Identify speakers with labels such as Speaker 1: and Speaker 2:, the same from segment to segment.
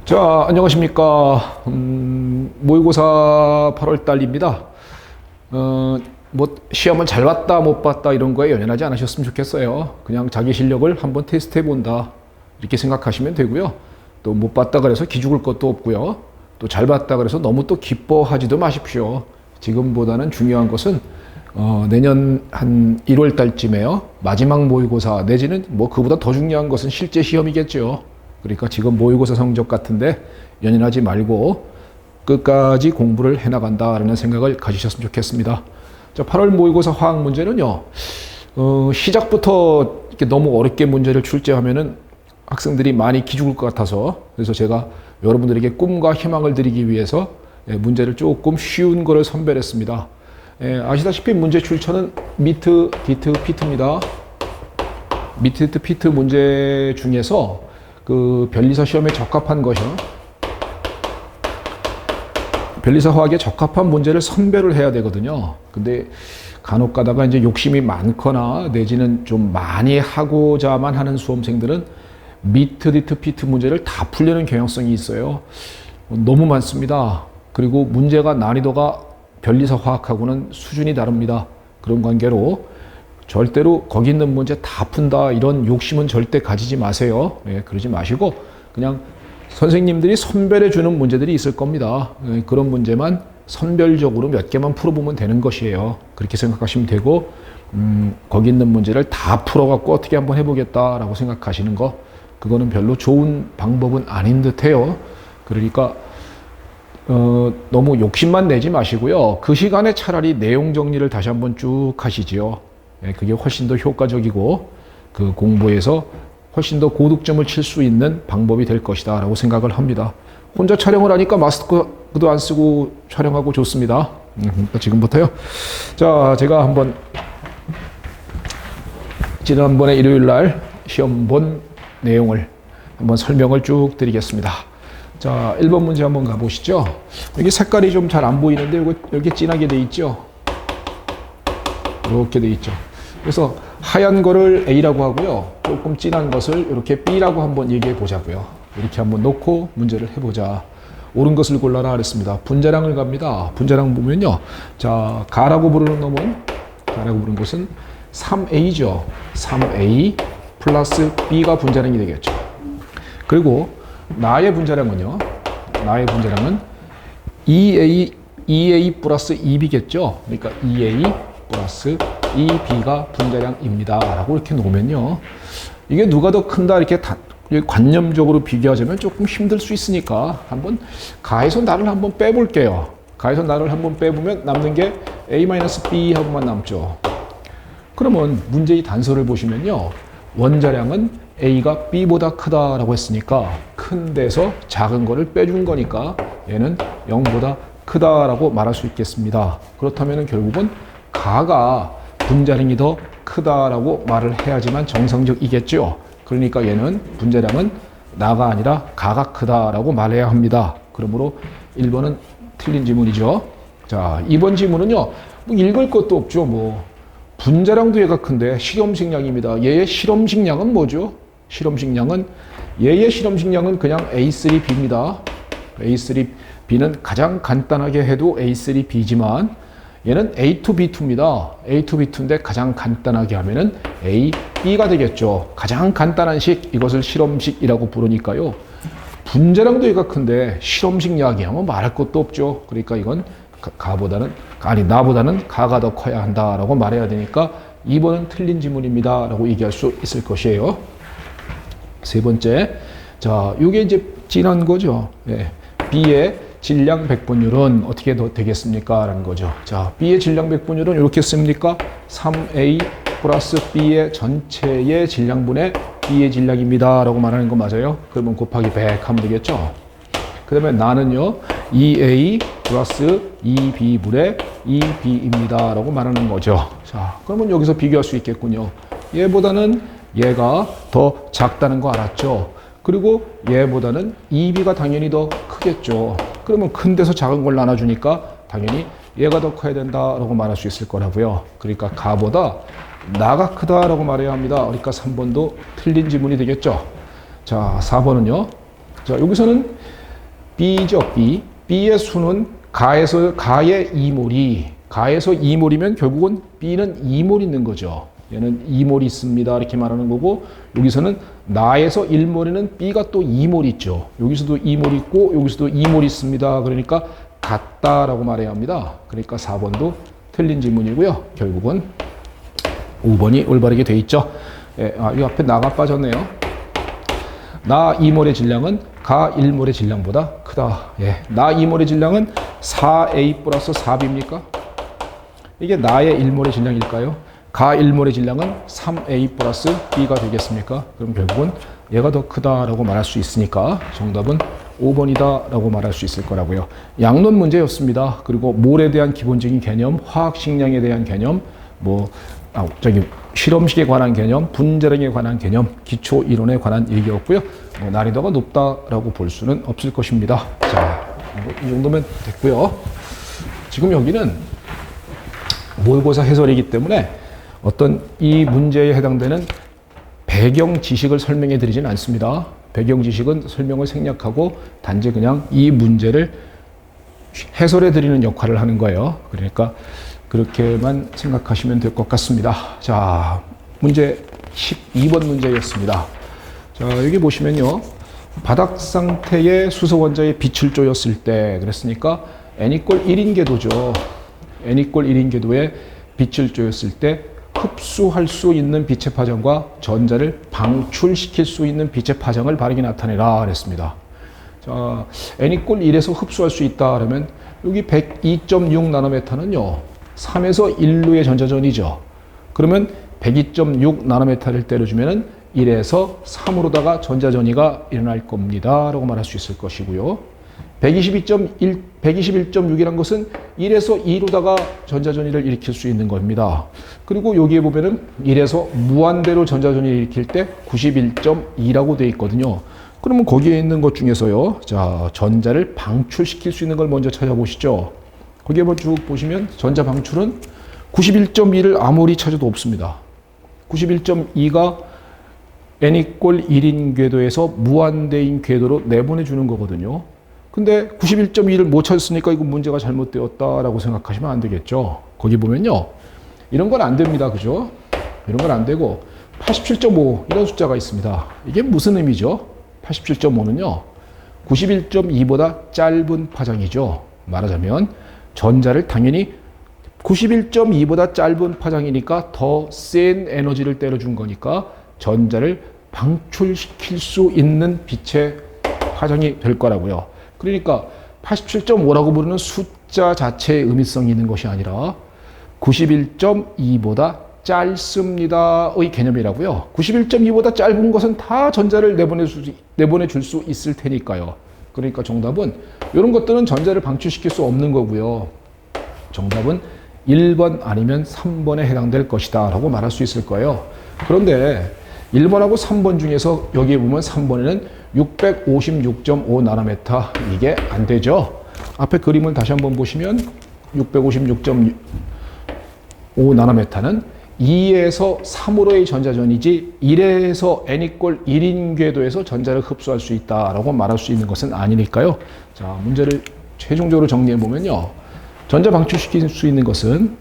Speaker 1: 자, 안녕하십니까. 모의고사 8월 달입니다. 뭐 시험은 잘 봤다 못 봤다 이런 거에 연연하지 않으셨으면 좋겠어요. 그냥 자기 실력을 한번 테스트해 본다 이렇게 생각하시면 되고요. 또 못 봤다 그래서 기죽을 것도 없고요. 또 잘 봤다 그래서 너무 또 기뻐하지도 마십시오. 지금보다는 중요한 것은 내년 한 1월 달쯤에요. 마지막 모의고사 내지는 뭐 그보다 더 중요한 것은 실제 시험이겠죠. 그러니까 지금 모의고사 성적 같은데 연연하지 말고 끝까지 공부를 해나간다라는 생각을 가지셨으면 좋겠습니다. 자, 8월 모의고사 화학 문제는요. 시작부터 이렇게 너무 어렵게 문제를 출제하면은 학생들이 많이 기죽을 것 같아서 그래서 제가 여러분들에게 꿈과 희망을 드리기 위해서 문제를 조금 쉬운 거를 선별했습니다. 아시다시피 문제 출처는 미트, 디트, 피트입니다. 미트, 디트, 피트 문제 중에서 그 변리사 시험에 적합한 것이요. 변리사 화학에 적합한 문제를 선별을 해야 되거든요. 근데 간혹 가다가 이제 욕심이 많거나 내지는 좀 많이 하고자만 하는 수험생들은 미트, 디트, 피트 문제를 다 풀려는 경향성이 있어요. 너무 많습니다. 그리고 문제가 난이도가 변리사 화학하고는 수준이 다릅니다. 그런 관계로 절대로 거기 있는 문제 다 푼다 이런 욕심은 절대 가지지 마세요. 그러지 마시고 그냥 선생님들이 선별해 주는 문제들이 있을 겁니다. 그런 문제만 선별적으로 몇 개만 풀어보면 되는 것이에요. 그렇게 생각하시면 되고 거기 있는 문제를 다 풀어갖고 어떻게 한번 해보겠다라고 생각하시는 거 그거는 별로 좋은 방법은 아닌 듯해요. 그러니까 너무 욕심만 내지 마시고요. 그 시간에 차라리 내용 정리를 다시 한번 쭉 하시지요. 그게 훨씬 더 효과적이고 그 공부에서 훨씬 더 고득점을 칠 수 있는 방법이 될 것이다 라고 생각을 합니다. 혼자 촬영을 하니까 마스크도 안 쓰고 촬영하고 좋습니다. 지금부터요. 자, 제가 한번 지난번에 일요일날 시험 본 내용을 한번 설명을 쭉 드리겠습니다. 자, 1번 문제 한번 가보시죠. 여기 색깔이 좀 잘 안 보이는데 여기 진하게 돼 있죠. 이렇게 돼 있죠. 그래서 하얀 거를 A라고 하고요. 조금 진한 것을 이렇게 B라고 한번 얘기해 보자고요. 이렇게 한번 놓고 문제를 해보자. 옳은 것을 골라라 그랬습니다. 분자량을 갑니다. 분자량 보면요. 자, 가라고 부르는 놈은, 가라고 부르는 것은 3A죠. 3A 플러스 B가 분자량이 되겠죠. 그리고 나의 분자량은요. 나의 분자량은 2A 플러스 2B겠죠. 그러니까 2A 플러스 2B가 분자량입니다. 라고 이렇게 놓으면요. 이게 누가 더 큰다 이렇게 관념적으로 비교하자면 조금 힘들 수 있으니까 한번 가에서 나를 한번 빼볼게요. 가에서 나를 한번 빼보면 남는 게 A-B 하고만 남죠. 그러면 문제의 단서를 보시면요. 원자량은 A가 B보다 크다라고 했으니까 큰 데서 작은 거를 빼준 거니까 얘는 0보다 크다라고 말할 수 있겠습니다. 그렇다면 결국은 가가 분자량이 더 크다라고 말을 해야지만 정상적이겠죠. 그러니까 얘는 분자량은 나가 아니라 가가 크다라고 말해야 합니다. 그러므로 1번은 틀린 지문이죠. 자, 2번 지문은요. 뭐 읽을 것도 없죠. 뭐 분자량도 얘가 큰데 실험식량입니다. 얘의 실험식량은 뭐죠? 얘의 실험식량은 그냥 A3B입니다. A3B는 가장 간단하게 해도 A3B지만 얘는 A2B2입니다. A2B2인데 가장 간단하게 하면은 AB가 되겠죠. 가장 간단한 식, 이것을 실험식이라고 부르니까요. 분자량도 얘가 큰데 실험식 야기하면 말할 것도 없죠. 그러니까 이건 나보다는 가가 더 커야 한다라고 말해야 되니까 2번은 틀린 지문입니다. 라고 얘기할 수 있을 것이에요. 세 번째. 자, 이게 이제 진한 거죠. B의 질량 백분율은 어떻게 되겠습니까? 라는 거죠. 자, B의 질량 백분율은 이렇게 씁니까? 3A 플러스 B의 전체의 질량분의 B의 질량입니다. 라고 말하는 거 맞아요? 그러면 곱하기 100 하면 되겠죠? 그 다음에 나는요, 2A 플러스 2B분의 2B입니다. 라고 말하는 거죠. 자, 그러면 여기서 비교할 수 있겠군요. 얘보다는 얘가 더 작다는 거 알았죠? 그리고 얘보다는 2B가 당연히 더 크겠죠. 그러면 큰 데서 작은 걸 나눠주니까 당연히 얘가 더 커야 된다라고 말할 수 있을 거라고요. 그러니까 가보다 나가 크다라고 말해야 합니다. 그러니까 3번도 틀린 지문이 되겠죠. 자, 4번은요. 자, 여기서는 B죠, B. B의 수는 가에서 가의 2몰이, 가에서 2몰이면 결국은 B는 2몰 있는 거죠. 얘는 2몰 있습니다. 이렇게 말하는 거고, 여기서는 나에서 1몰이는 B가 또 2몰 있죠. 여기서도 2몰 있고, 여기서도 2몰 있습니다. 그러니까 같다라고 말해야 합니다. 그러니까 4번도 틀린 질문이고요. 결국은 5번이 올바르게 돼 있죠. 예, 이 앞에 나가 빠졌네요. 나 2몰의 질량은 가 1몰의 질량보다 크다. 예, 나 2몰의 질량은 4A 플러스 4B입니까? 이게 나의 1몰의 질량일까요? 가 1몰의 질량은 3A 플러스 B가 되겠습니까? 그럼 결국은 얘가 더 크다라고 말할 수 있으니까 정답은 5번이다라고 말할 수 있을 거라고요. 양론 문제였습니다. 그리고 몰에 대한 기본적인 개념, 화학식량에 대한 개념, 실험식에 관한 개념, 분자량에 관한 개념, 기초 이론에 관한 얘기였고요. 난이도가 높다라고 볼 수는 없을 것입니다. 자, 이 정도면 됐고요. 지금 여기는 모의고사 해설이기 때문에 어떤 이 문제에 해당되는 배경 지식을 설명해 드리진 않습니다. 배경 지식은 설명을 생략하고 단지 그냥 이 문제를 해설해 드리는 역할을 하는 거예요. 그러니까 그렇게만 생각하시면 될 것 같습니다. 자, 문제 12번 문제였습니다. 자, 여기 보시면요. 바닥 상태의 수소 원자에 빛을 쪼였을 때, 그랬으니까 n=1인 궤도죠. n=1인 궤도에 빛을 쪼였을 때 흡수할 수 있는 빛의 파장과 전자를 방출시킬 수 있는 빛의 파장을 바르게 나타내라 그랬습니다. 자, n=1에서 흡수할 수 있다 그러면 여기 102.6 나노메타는요. 3에서 1루의 전자전이죠. 그러면 102.6 나노메타를 때려주면은 1에서 3으로다가 전자전이가 일어날 겁니다. 라고 말할 수 있을 것이고요. 121.6이란 것은 1에서 2로다가 전자전이를 일으킬 수 있는 겁니다. 그리고 여기에 보면은 1에서 무한대로 전자전이를 일으킬 때 91.2라고 되어 있거든요. 그러면 거기에 있는 것 중에서요. 자, 전자를 방출시킬 수 있는 걸 먼저 찾아보시죠. 거기에 쭉 보시면 전자 방출은 91.2를 아무리 찾아도 없습니다. 91.2가 n=1인 궤도에서 무한대인 궤도로 내보내주는 거거든요. 근데 91.2를 못 찾았으니까 이거 문제가 잘못되었다라고 생각하시면 안 되겠죠. 거기 보면요. 이런 건 안 됩니다. 그죠? 이런 건 안 되고 87.5 이런 숫자가 있습니다. 이게 무슨 의미죠? 87.5는요. 91.2보다 짧은 파장이죠. 말하자면 전자를 당연히 91.2보다 짧은 파장이니까 더 센 에너지를 때려준 거니까 전자를 방출시킬 수 있는 빛의 파장이 될 거라고요. 그러니까 87.5라고 부르는 숫자 자체의 의미성이 있는 것이 아니라 91.2보다 짧습니다의 개념이라고요. 91.2보다 짧은 것은 다 전자를 내보내줄 수 있을 테니까요. 그러니까 정답은 이런 것들은 전자를 방출시킬 수 없는 거고요. 정답은 1번 아니면 3번에 해당될 것이다 라고 말할 수 있을 거예요. 그런데 1번하고 3번 중에서 여기에 보면 3번에는 656.5 나노메타 이게 안 되죠. 앞에 그림을 다시 한번 보시면 656.5 나노메타는 2에서 3으로의 전자전이지 1에서 n=1인 궤도에서 전자를 흡수할 수 있다라고 말할 수 있는 것은 아니니까요. 자, 문제를 최종적으로 정리해 보면요. 전자 방출시킬 수 있는 것은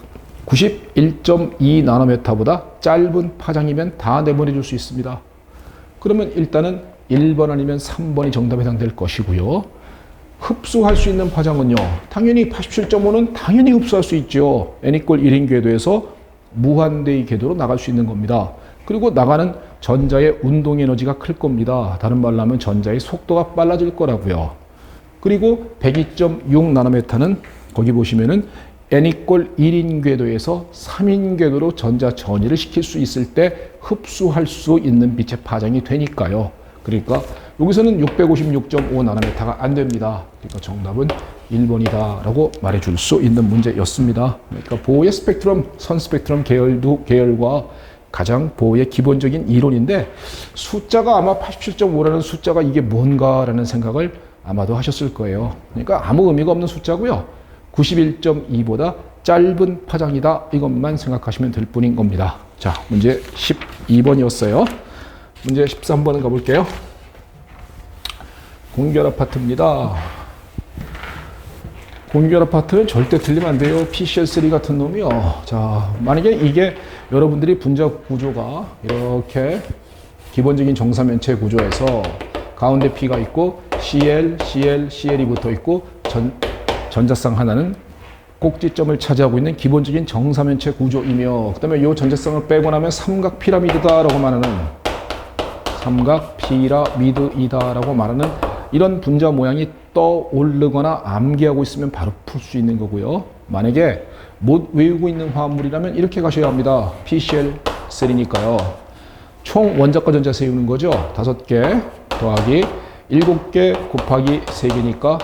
Speaker 1: 91.2 나노메타보다 짧은 파장이면 다 내보내줄 수 있습니다. 그러면 일단은 1번 아니면 3번이 정답에 해당될 것이고요. 흡수할 수 있는 파장은요. 당연히 87.5는 당연히 흡수할 수 있죠. n=1인 궤도에서 무한대의 궤도로 나갈 수 있는 겁니다. 그리고 나가는 전자의 운동 에너지가 클 겁니다. 다른 말로 하면 전자의 속도가 빨라질 거라고요. 그리고 102.6 나노메타는 거기 보시면은 n=1인 궤도에서 3인 궤도로 전자 전이를 시킬 수 있을 때 흡수할 수 있는 빛의 파장이 되니까요. 그러니까 여기서는 656.5 나노메타가 안 됩니다. 그러니까 정답은 1번이다 라고 말해줄 수 있는 문제였습니다. 그러니까 보호의 스펙트럼, 선 스펙트럼 계열과 가장 보호의 기본적인 이론인데 숫자가 아마 87.5라는 숫자가 이게 뭔가라는 생각을 아마도 하셨을 거예요. 그러니까 아무 의미가 없는 숫자고요. 91.2보다 짧은 파장이다. 이것만 생각하시면 될 뿐인 겁니다. 자, 문제 12번이었어요. 문제 13번은 가볼게요. 공결 아파트입니다. 공결 아파트는 절대 틀리면 안 돼요. PCL3 같은 놈이요. 자, 만약에 이게 여러분들이 분자 구조가 이렇게 기본적인 정사면체 구조에서 가운데 P가 있고 CL, CL, CL이 붙어 있고 전자쌍 하나는 꼭지점을 차지하고 있는 기본적인 정사면체 구조이며 그 다음에 이 전자쌍을 빼고 나면 삼각 피라미드다라고 말하는 삼각 피라미드이다라고 말하는 이런 분자 모양이 떠오르거나 암기하고 있으면 바로 풀 수 있는 거고요. 만약에 못 외우고 있는 화합물이라면 이렇게 가셔야 합니다. PCL3니까요. 총 원자과 전자 세우는 거죠. 5개 더하기 7개 곱하기 3개니까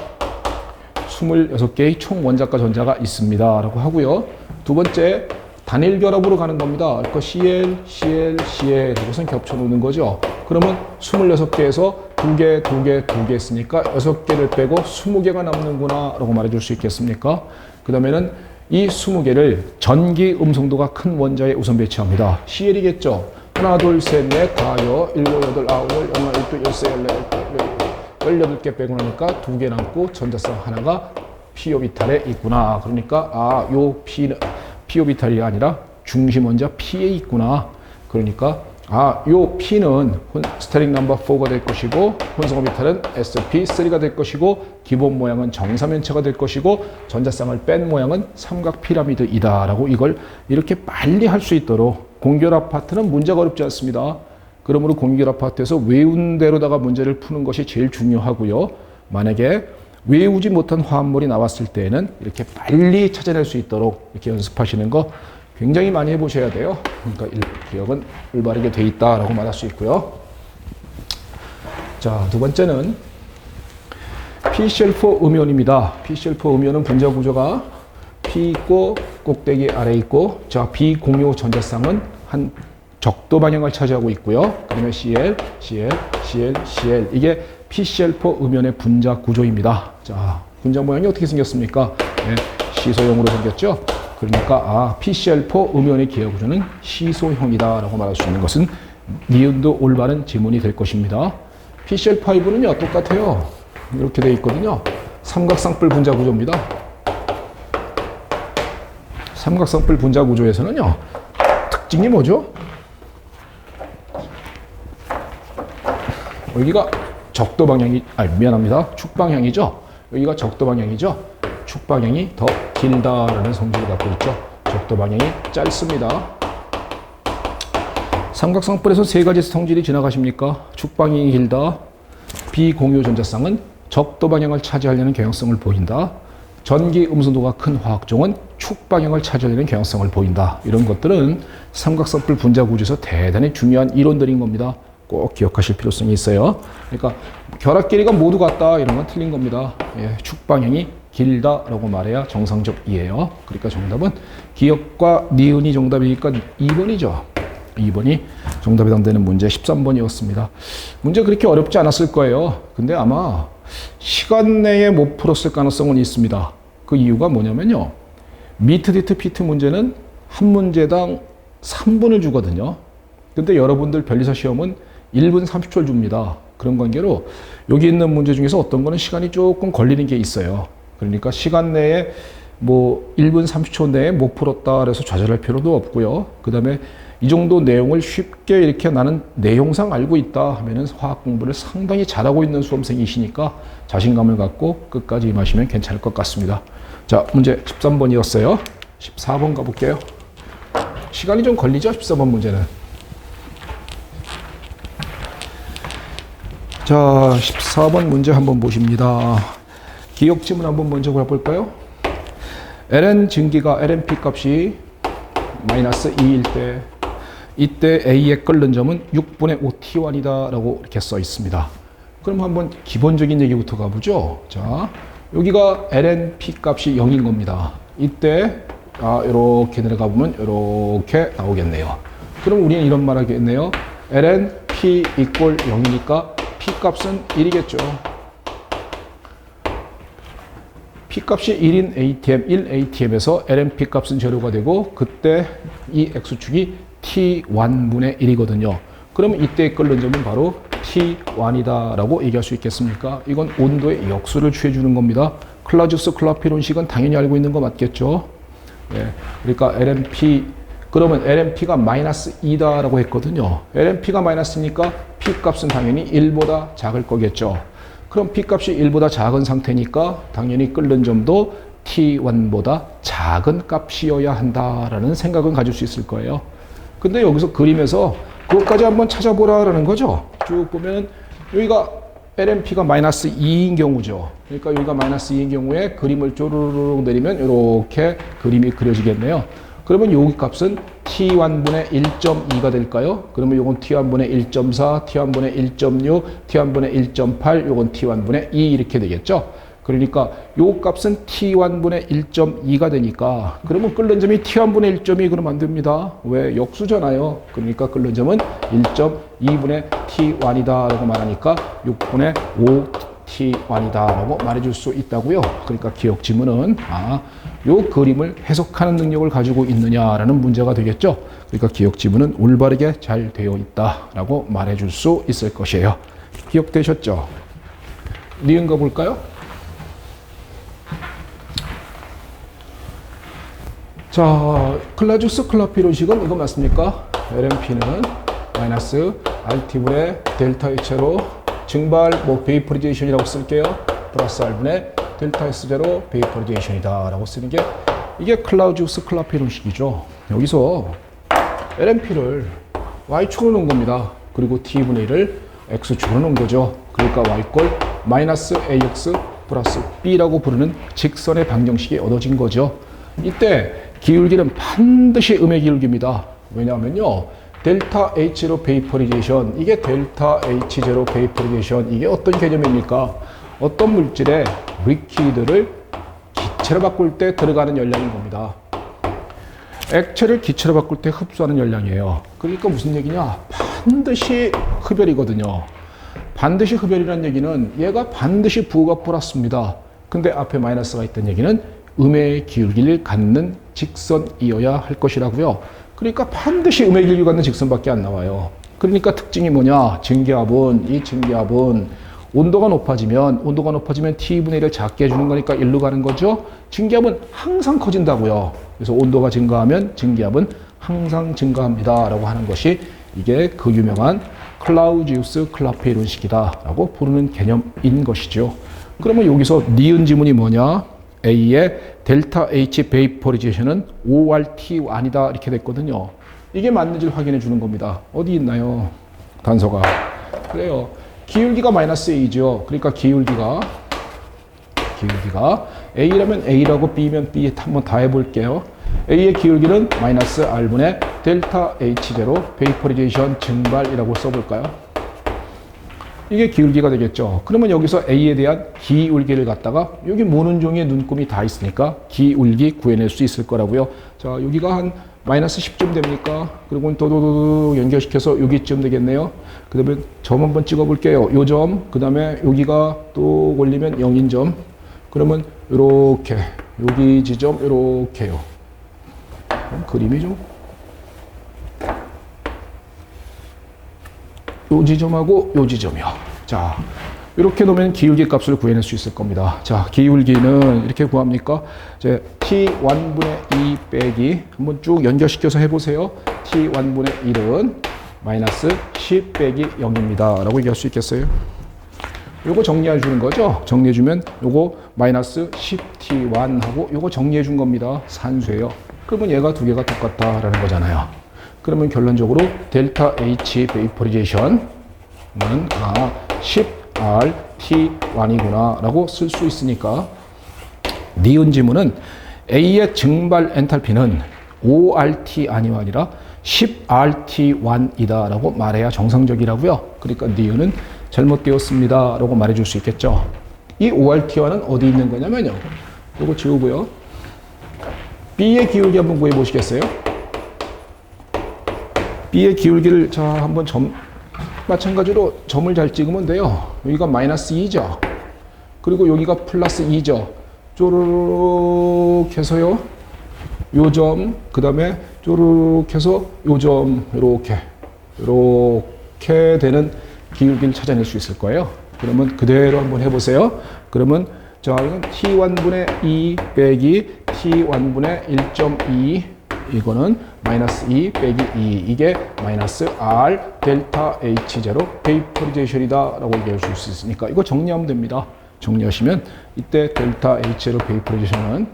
Speaker 1: 26개의 총 원자과 전자가 있습니다. 라고 하고요. 두 번째, 단일 결합으로 가는 겁니다. 그러니까 CL, CL, CL 이것은 겹쳐 놓는 거죠. 그러면 26개에서 2개, 2개, 2개 했으니까 6개를 빼고 20개가 남는구나 라고 말해줄 수 있겠습니까? 그 다음에는 이 20개를 전기 음성도가 큰 원자에 우선 배치합니다. CL이겠죠. 하나, 둘, 셋, 넷, 다여, 7, 8, 9, 10, 11, 12, 13, 14, 18개 빼고 나니까 2개 남고 전자쌍 하나가 P오비탈에 있구나. 그러니까 요 P오비탈이 아니라 중심 원자 P에 있구나. 그러니까 요 P는 스테릭 넘버 4가 될 것이고 혼성 오비탈은 sp3가 될 것이고 기본 모양은 정사면체가 될 것이고 전자쌍을 뺀 모양은 삼각 피라미드이다 라고 이걸 이렇게 빨리 할 수 있도록 공결 아파트는 문제가 어렵지 않습니다. 그러므로 공결 아파트에서 외운 대로다가 문제를 푸는 것이 제일 중요하고요. 만약에 외우지 못한 화합물이 나왔을 때에는 이렇게 빨리 찾아낼 수 있도록 이렇게 연습하시는 거 굉장히 많이 해보셔야 돼요. 그러니까 기억은 올바르게 돼 있다라고 말할 수 있고요. 자, 두 번째는 PCl4 음이온입니다. PCl4 음이온은 분자 구조가 P 있고 꼭대기 아래 있고 자, 비공유 전자쌍은 한 적도 방향을 차지하고 있고요. 그 다음에 CL, CL, CL, CL 이게 PCl4 음이온의 분자 구조입니다. 자, 분자 모양이 어떻게 생겼습니까? 네, 시소형으로 생겼죠. 그러니까 PCl4 음이온의 기하 구조는 시소형이다 라고 말할 수 있는 것은 니은도 올바른 지문이 될 것입니다. PCl5는요 똑같아요. 이렇게 되어 있거든요. 삼각쌍뿔 분자 구조입니다. 삼각쌍뿔 분자 구조에서는요 특징이 뭐죠? 여기가 적도 방향이 미안합니다. 축 방향이죠. 여기가 적도 방향이죠. 축 방향이 더 길다라는 성질을 갖고 있죠. 적도 방향이 짧습니다. 삼각쌍뿔에서 세 가지 성질이 지나가십니까? 축 방향이 길다. 비공유 전자쌍은 적도 방향을 차지하려는 경향성을 보인다. 전기 음성도가 큰 화학종은 축 방향을 차지하려는 경향성을 보인다. 이런 것들은 삼각쌍뿔 분자 구조에서 대단히 중요한 이론들인 겁니다. 꼭 기억하실 필요성이 있어요. 그러니까 결합 길이가 모두 같다 이런 건 틀린 겁니다. 예, 축 방향이 길다라고 말해야 정상적이에요. 그러니까 정답은 기억과 니은이 정답이니까 2번이죠. 2번이 정답에 해당되는 문제 13번이었습니다. 문제 그렇게 어렵지 않았을 거예요. 근데 아마 시간 내에 못 풀었을 가능성은 있습니다. 그 이유가 뭐냐면요. 미트, 디트, 피트 문제는 한 문제당 3분을 주거든요. 근데 여러분들 변리사 시험은 1분 30초를 줍니다. 그런 관계로 여기 있는 문제 중에서 어떤 거는 시간이 조금 걸리는 게 있어요. 그러니까 시간 내에 뭐 1분 30초 내에 못 풀었다 그래서 좌절할 필요도 없고요. 그 다음에 이 정도 내용을 쉽게 이렇게 나는 내용상 알고 있다 하면은 화학 공부를 상당히 잘하고 있는 수험생이시니까 자신감을 갖고 끝까지 임하시면 괜찮을 것 같습니다. 자, 문제 13번이었어요. 14번 가볼게요. 시간이 좀 걸리죠? 14번 문제는. 자, 14번 문제 한번 보십니다. 기억 지문 한번 먼저 볼까요? ln 증기가 lnp 값이 마이너스 2일 때 이때 A의 끓는 점은 6분의 5 T1이다 라고 이렇게 써 있습니다. 그럼 한번 기본적인 얘기부터 가보죠. 자, 여기가 lnp 값이 0인 겁니다. 이때 이렇게 내려가 보면 이렇게 나오겠네요. 그럼 우리는 이런 말 하겠네요. lnp 이꼴 0이니까 p 값은 1이겠죠. P값이 1인 ATM, 1ATM에서 LMP 값은 제로가 되고 그때 이 X축이 T1분의 1이거든요. 그러면 이때 끓는 점은 바로 T1이다 라고 얘기할 수 있겠습니까? 이건 온도의 역수를 취해주는 겁니다. 클라우지우스 클라피론식은 당연히 알고 있는 거 맞겠죠? 예, 그러니까 LMP, 그러면 LMP가 마이너스 2다라고 했거든요. LMP가 마이너스니까 P 값은 당연히 1보다 작을 거겠죠. 그럼 P 값이 1보다 작은 상태니까 당연히 끓는 점도 T1보다 작은 값이어야 한다라는 생각은 가질 수 있을 거예요. 근데 여기서 그림에서 그것까지 한번 찾아보라라는 거죠. 쭉 보면 여기가 LMP가 마이너스 2인 경우죠. 그러니까 여기가 마이너스 2인 경우에 그림을 쪼르르륵 내리면 이렇게 그림이 그려지겠네요. 그러면 여기 값은 T1분의 1.2가 될까요? 그러면 요건 T1분의 1.4, T1분의 1.6, T1분의 1.8, 요건 T1분의 2 이렇게 되겠죠? 그러니까 요 값은 T1분의 1.2가 되니까 그러면 끓는 점이 T1분의 1.2 그러면 안 됩니다. 왜? 역수잖아요. 그러니까 끓는 점은 1.2분의 T1이다 라고 말하니까 6분의 5 T1이다 라고 말해줄 수 있다고요. 그러니까 기억 지문은 요 그림을 해석하는 능력을 가지고 있느냐라는 문제가 되겠죠. 그러니까 기억 지문은 올바르게 잘 되어 있다 라고 말해줄 수 있을 것이에요. 기억되셨죠? 니은 거 볼까요? 자, 클라우지우스 클라피론식은 이거 맞습니까? LMP는 마이너스 RT분의 델타 H로 증발 베이퍼리제이션이라고 쓸게요. 플러스 R분의 델타 S0 베이퍼리제이션이다 라고 쓰는 게 이게 클라우지우스 클라피론식이죠. 여기서 LMP를 Y축으로 놓은 겁니다. 그리고 T분의 1을 X축으로 놓은 거죠. 그러니까 Y꼴 마이너스 AX 플러스 B라고 부르는 직선의 방정식이 얻어진 거죠. 이때 기울기는 반드시 음의 기울기입니다. 왜냐하면요. 델타 H로 베이퍼리제이션, 이게 델타 H0 베이퍼리제이션, 이게 어떤 개념입니까? 어떤 물질의 리퀴드를 기체로 바꿀 때 들어가는 열량인 겁니다. 액체를 기체로 바꿀 때 흡수하는 열량이에요. 그러니까 무슨 얘기냐? 반드시 흡열이거든요. 반드시 흡열이라는 얘기는 얘가 반드시 부호가 플러스입니다. 근데 앞에 마이너스가 있다는 얘기는 음의 기울기를 갖는 직선이어야 할 것이라고요. 그러니까 반드시 음의 기울기 갖는 직선밖에 안 나와요. 그러니까 특징이 뭐냐? 이 증기압은 온도가 높아지면 T분의 1을 작게 해주는 거니까 1로 가는 거죠. 증기압은 항상 커진다고요. 그래서 온도가 증가하면 증기압은 항상 증가합니다 라고 하는 것이 이게 그 유명한 클라우지우스 클라페이론식이다 라고 부르는 개념인 것이죠. 그러면 여기서 니은 지문이 뭐냐? A의 델타 H 베이퍼리제이션은 5RT1이다 이렇게 됐거든요. 이게 맞는지를 확인해 주는 겁니다. 어디 있나요? 단서가. 그래요. 기울기가 마이너스 A죠. 그러니까 기울기가 A라면 A라고 B면 B 한번 다 해볼게요. A의 기울기는 마이너스 R분의 델타 H0 베이퍼리제이션 증발이라고 써볼까요? 이게 기울기가 되겠죠. 그러면 여기서 A에 대한 기울기를 갖다가 여기 모는 종이의 눈금이 다 있으니까 기울기 구해낼 수 있을 거라고요. 자, 여기가 한 마이너스 10점 됩니까? 그리고 또 연결시켜서 여기쯤 되겠네요. 그 다음에 점 한번 찍어볼게요. 요 점, 그 다음에 여기가 또 올리면 0인 점. 그러면 이렇게 여기 지점 이렇게요. 그림이 좀 요 지점하고 요 지점이요. 자, 이렇게 놓으면 기울기 값을 구해낼 수 있을 겁니다. 자, 기울기는 이렇게 구합니까? 이제 T1분의 2 빼기 한번 쭉 연결시켜서 해보세요. T1분의 1은 마이너스 10 빼기 0입니다. 라고 얘기할 수 있겠어요? 요거 정리해 주는 거죠? 정리해 주면 요거 마이너스 10T1 하고 요거 정리해 준 겁니다. 산수예요. 그러면 얘가 두 개가 똑같다라는 거잖아요. 그러면 결론적으로 델타 H 베이퍼리제이션은 10RT1이구나 라고 쓸 수 있으니까 니은 지문은 A의 증발 엔탈피는 5RT 아니라 10RT1이다 라고 말해야 정상적이라고요. 그러니까 니은은 잘못되었습니다 라고 말해줄 수 있겠죠. 이 5RT1은 어디 있는 거냐면요. 이거 지우고요. B의 기울기 한번 구해 보시겠어요? B의 기울기를 자 한번 마찬가지로 점을 잘 찍으면 돼요. 여기가 마이너스 2죠. 그리고 여기가 플러스 2죠. 쪼르륵 해서요. 요 점, 그 다음에 쪼르륵 해서 요 점, 요렇게 되는 기울기를 찾아낼 수 있을 거예요. 그러면 그대로 한번 해보세요. 그러면 자, 이건 t1분의 2 빼기 t1분의 1.2 이거는 마이너스 2 빼기 2 이게 마이너스 r 델타 h0 베이퍼리제이션이다 라고 얘기할 수 있으니까 이거 정리하면 됩니다. 정리하시면 이때 델타 h0 베이퍼리제이션은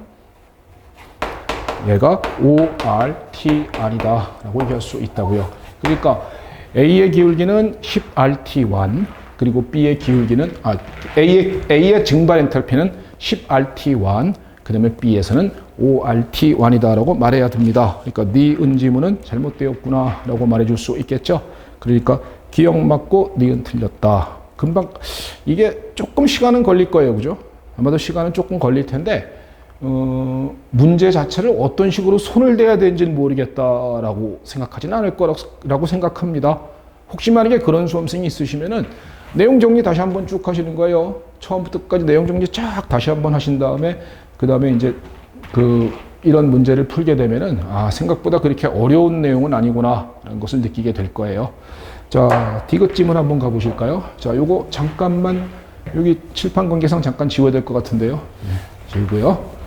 Speaker 1: 얘가 ORTR이다 라고 얘기할 수 있다고요. 그러니까 A의 기울기는 10RT1 그리고 B의 기울기는 A의 증발 엔탈피는 10RT1 그 다음에 B에서는 ORT1이다 라고 말해야 됩니다. 그러니까 니은 지문은 잘못되었구나 라고 말해줄 수 있겠죠. 그러니까 기억 맞고 니은 틀렸다. 금방 이게 조금 시간은 걸릴 거예요. 그죠? 아마도 시간은 조금 걸릴 텐데 문제 자체를 어떤 식으로 손을 대야 되는지는 모르겠다라고 생각하지는 않을 거라고 생각합니다. 혹시 만약에 그런 수험생이 있으시면은 내용 정리 다시 한번 쭉 하시는 거예요. 처음부터 끝까지 내용 정리 쫙 다시 한번 하신 다음에 그 다음에 이제 이런 문제를 풀게 되면은 생각보다 그렇게 어려운 내용은 아니구나 라는 것을 느끼게 될 거예요. 자, 디귿 지문 한번 가보실까요? 자, 요거 잠깐만 여기 칠판 관계상 잠깐 지워야 될 것 같은데요. 네, 지우고요.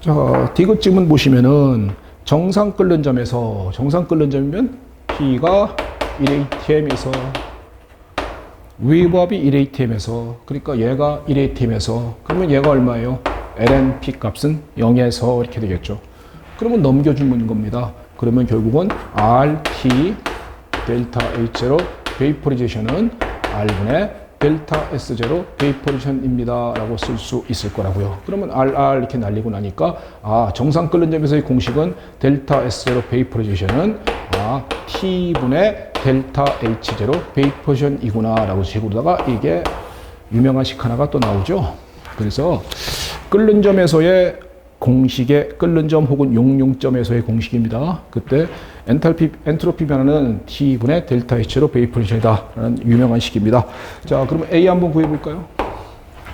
Speaker 1: 자, 디귿 지문 보시면은 정상 끓는 점에서 정상 끓는 점이면 P가 1atm에서 위법이 1atm에서 그러니까 얘가 1atm에서 그러면 얘가 얼마예요? lnp 값은 0에서 이렇게 되겠죠. 그러면 넘겨주는 겁니다. 그러면 결국은 RT 델타 H0 베이퍼리제이션은 R분의 델타 S0 베이퍼리제이션입니다 라고 쓸 수 있을 거라고요. 그러면 RR 이렇게 날리고 나니까 정상 끓는 점에서의 공식은 델타 S0 베이퍼리제이션은 T분의 델타 H0 베이퍼리제이션이구나 라고 식으로다가 이게 유명한 식 하나가 또 나오죠. 그래서 끓는 점에서의 공식의 끓는 점 혹은 용융점에서의 공식입니다. 그때 엔트로피 변화는 T분의 델타 H로 베이퍼리제이션이다 라는 유명한 식입니다. 자, 그러면 A 한번 구해 볼까요?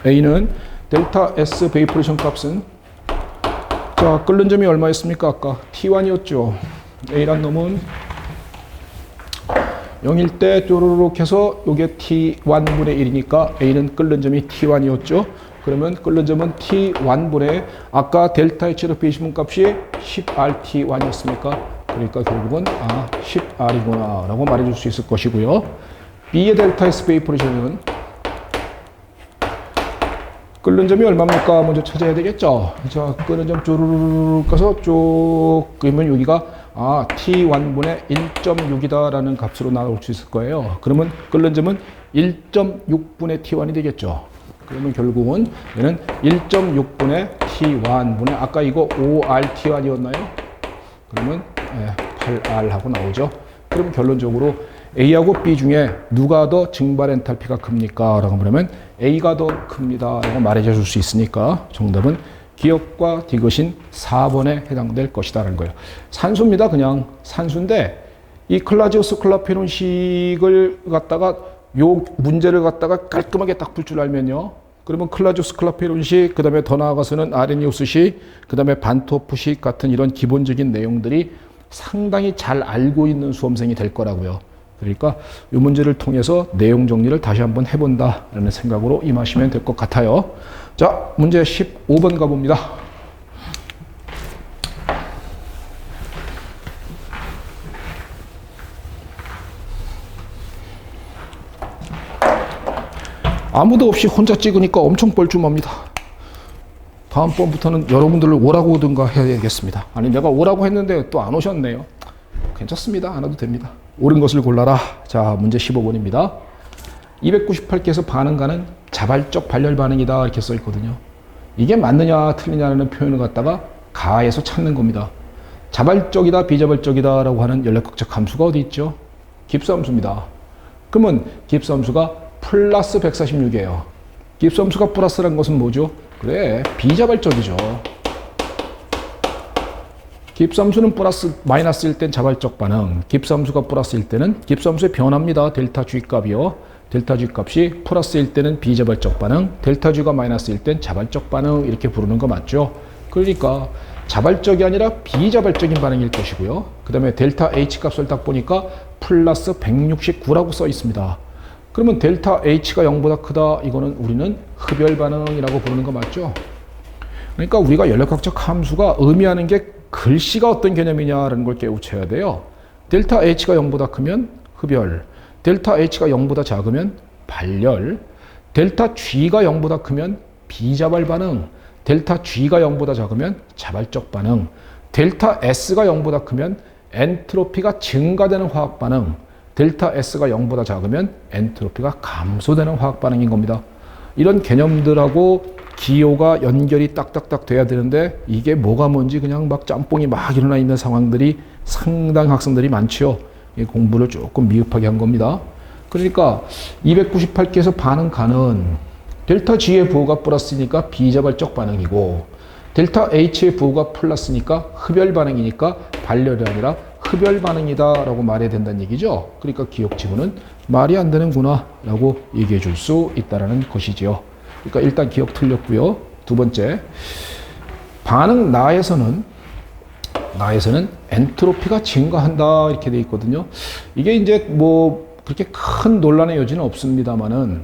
Speaker 1: A는 델타 S 베이퍼리제이션 값은 자, 끓는 점이 얼마였습니까? 아까 T1이었죠. A란 놈은 0일 때 쪼르륵 해서 이게 T1분의 1이니까 A는 끓는 점이 T1이었죠. 그러면 끓는 점은 T1분의 아까 델타 H로 베이시문 값이 10RT1이었습니까? 그러니까 결국은 10R이구나 라고 말해줄 수 있을 것이고요. B의 델타 S 베이퍼리제이션은 끓는 점이 얼마입니까? 먼저 찾아야 되겠죠. 자, 끓는 점 쪼르륵 가서 쭉 그러면 여기가 T1분의 1.6이다 라는 값으로 나올 수 있을 거예요. 그러면 끓는 점은 1.6분의 T1이 되겠죠. 그러면 결국은 얘는 1.6분의 T1분의 아까 이거 5RT1이었나요? 그러면 8R 하고 나오죠. 그럼 결론적으로 A하고 B 중에 누가 더 증발 엔탈피가 큽니까? 라고 그러면 A가 더 큽니다. 라고 말해줄 수 있으니까 정답은 기억과 디귿인 4번에 해당될 것이다 라는 거예요. 산수입니다. 그냥 산수인데 이 클라지우스 클라페론식을 갖다가 요 문제를 갖다가 깔끔하게 딱 풀 줄 알면요. 그러면 클라지우스 클라페론식, 그 다음에 더 나아가서는 아레니우스식, 그 다음에 반토프식 같은 이런 기본적인 내용들이 상당히 잘 알고 있는 수험생이 될 거라고요. 그러니까 이 문제를 통해서 내용 정리를 다시 한번 해본다라는 생각으로 임하시면 될 것 같아요. 자, 문제 15번 가봅니다. 아무도 없이 혼자 찍으니까 엄청 뻘쭘합니다. 다음번부터는 여러분들을 오라고 오든가 해야겠습니다. 아니, 내가 오라고 했는데 또 안 오셨네요. 괜찮습니다. 안 와도 됩니다. 옳은 것을 골라라. 자, 문제 15번입니다. 298개에서 반응가는 자발적 발열 반응이다 이렇게 써 있거든요. 이게 맞느냐 틀리냐는 표현을 갖다가 가에서 찾는 겁니다. 자발적이다 비자발적이다 라고 하는 연락극적 함수가 어디 있죠? 깁스함수입니다. 그러면 깁스함수가 플러스 146이에요. 깁스함수가 플러스라는 것은 뭐죠? 그래, 비자발적이죠. 깁스함수는 플러스 마이너스일 땐 자발적 반응, 깁스함수가 플러스일 때는 깁스함수의 변화입니다. 델타 G값이요. 델타 G 값이 플러스일 때는 비자발적 반응, 델타 G가 마이너스일 땐 자발적 반응 이렇게 부르는 거 맞죠? 그러니까 자발적이 아니라 비자발적인 반응일 것이고요. 그 다음에 델타 H 값을 딱 보니까 플러스 169라고 써 있습니다. 그러면 델타 H가 0보다 크다. 이거는 우리는 흡열 반응이라고 부르는 거 맞죠? 그러니까 우리가 연력학적 함수가 의미하는 게 글씨가 어떤 개념이냐라는 걸 깨우쳐야 돼요. 델타 H가 0보다 크면 흡열, 델타 H가 0보다 작으면 발열, 델타 G가 0보다 크면 비자발 반응, 델타 G가 0보다 작으면 자발적 반응, 델타 S가 0보다 크면 엔트로피가 증가되는 화학 반응, 델타 S가 0보다 작으면 엔트로피가 감소되는 화학 반응인 겁니다. 이런 개념들하고 기호가 연결이 딱딱딱 돼야 되는데 이게 뭐가 뭔지 그냥 막 짬뽕이 막 일어나 있는 상황들이 상당 학생들이 많죠. 공부를 조금 미흡하게 한 겁니다. 그러니까 298개에서 반응 가는 델타 G의 부호가 플러스니까 비자발적 반응이고 델타 H의 부호가 플러스니까 흡열 반응이니까 발열이 아니라 흡열 반응이다 라고 말해야 된다는 얘기죠. 그러니까 기억지구는 말이 안 되는구나 라고 얘기해 줄 수 있다는 것이죠. 그러니까 일단 기억 틀렸고요. 두 번째, 반응 나에서는 엔트로피가 증가한다 이렇게 돼 있거든요. 이게 이제 뭐 그렇게 큰 논란의 여지는 없습니다만은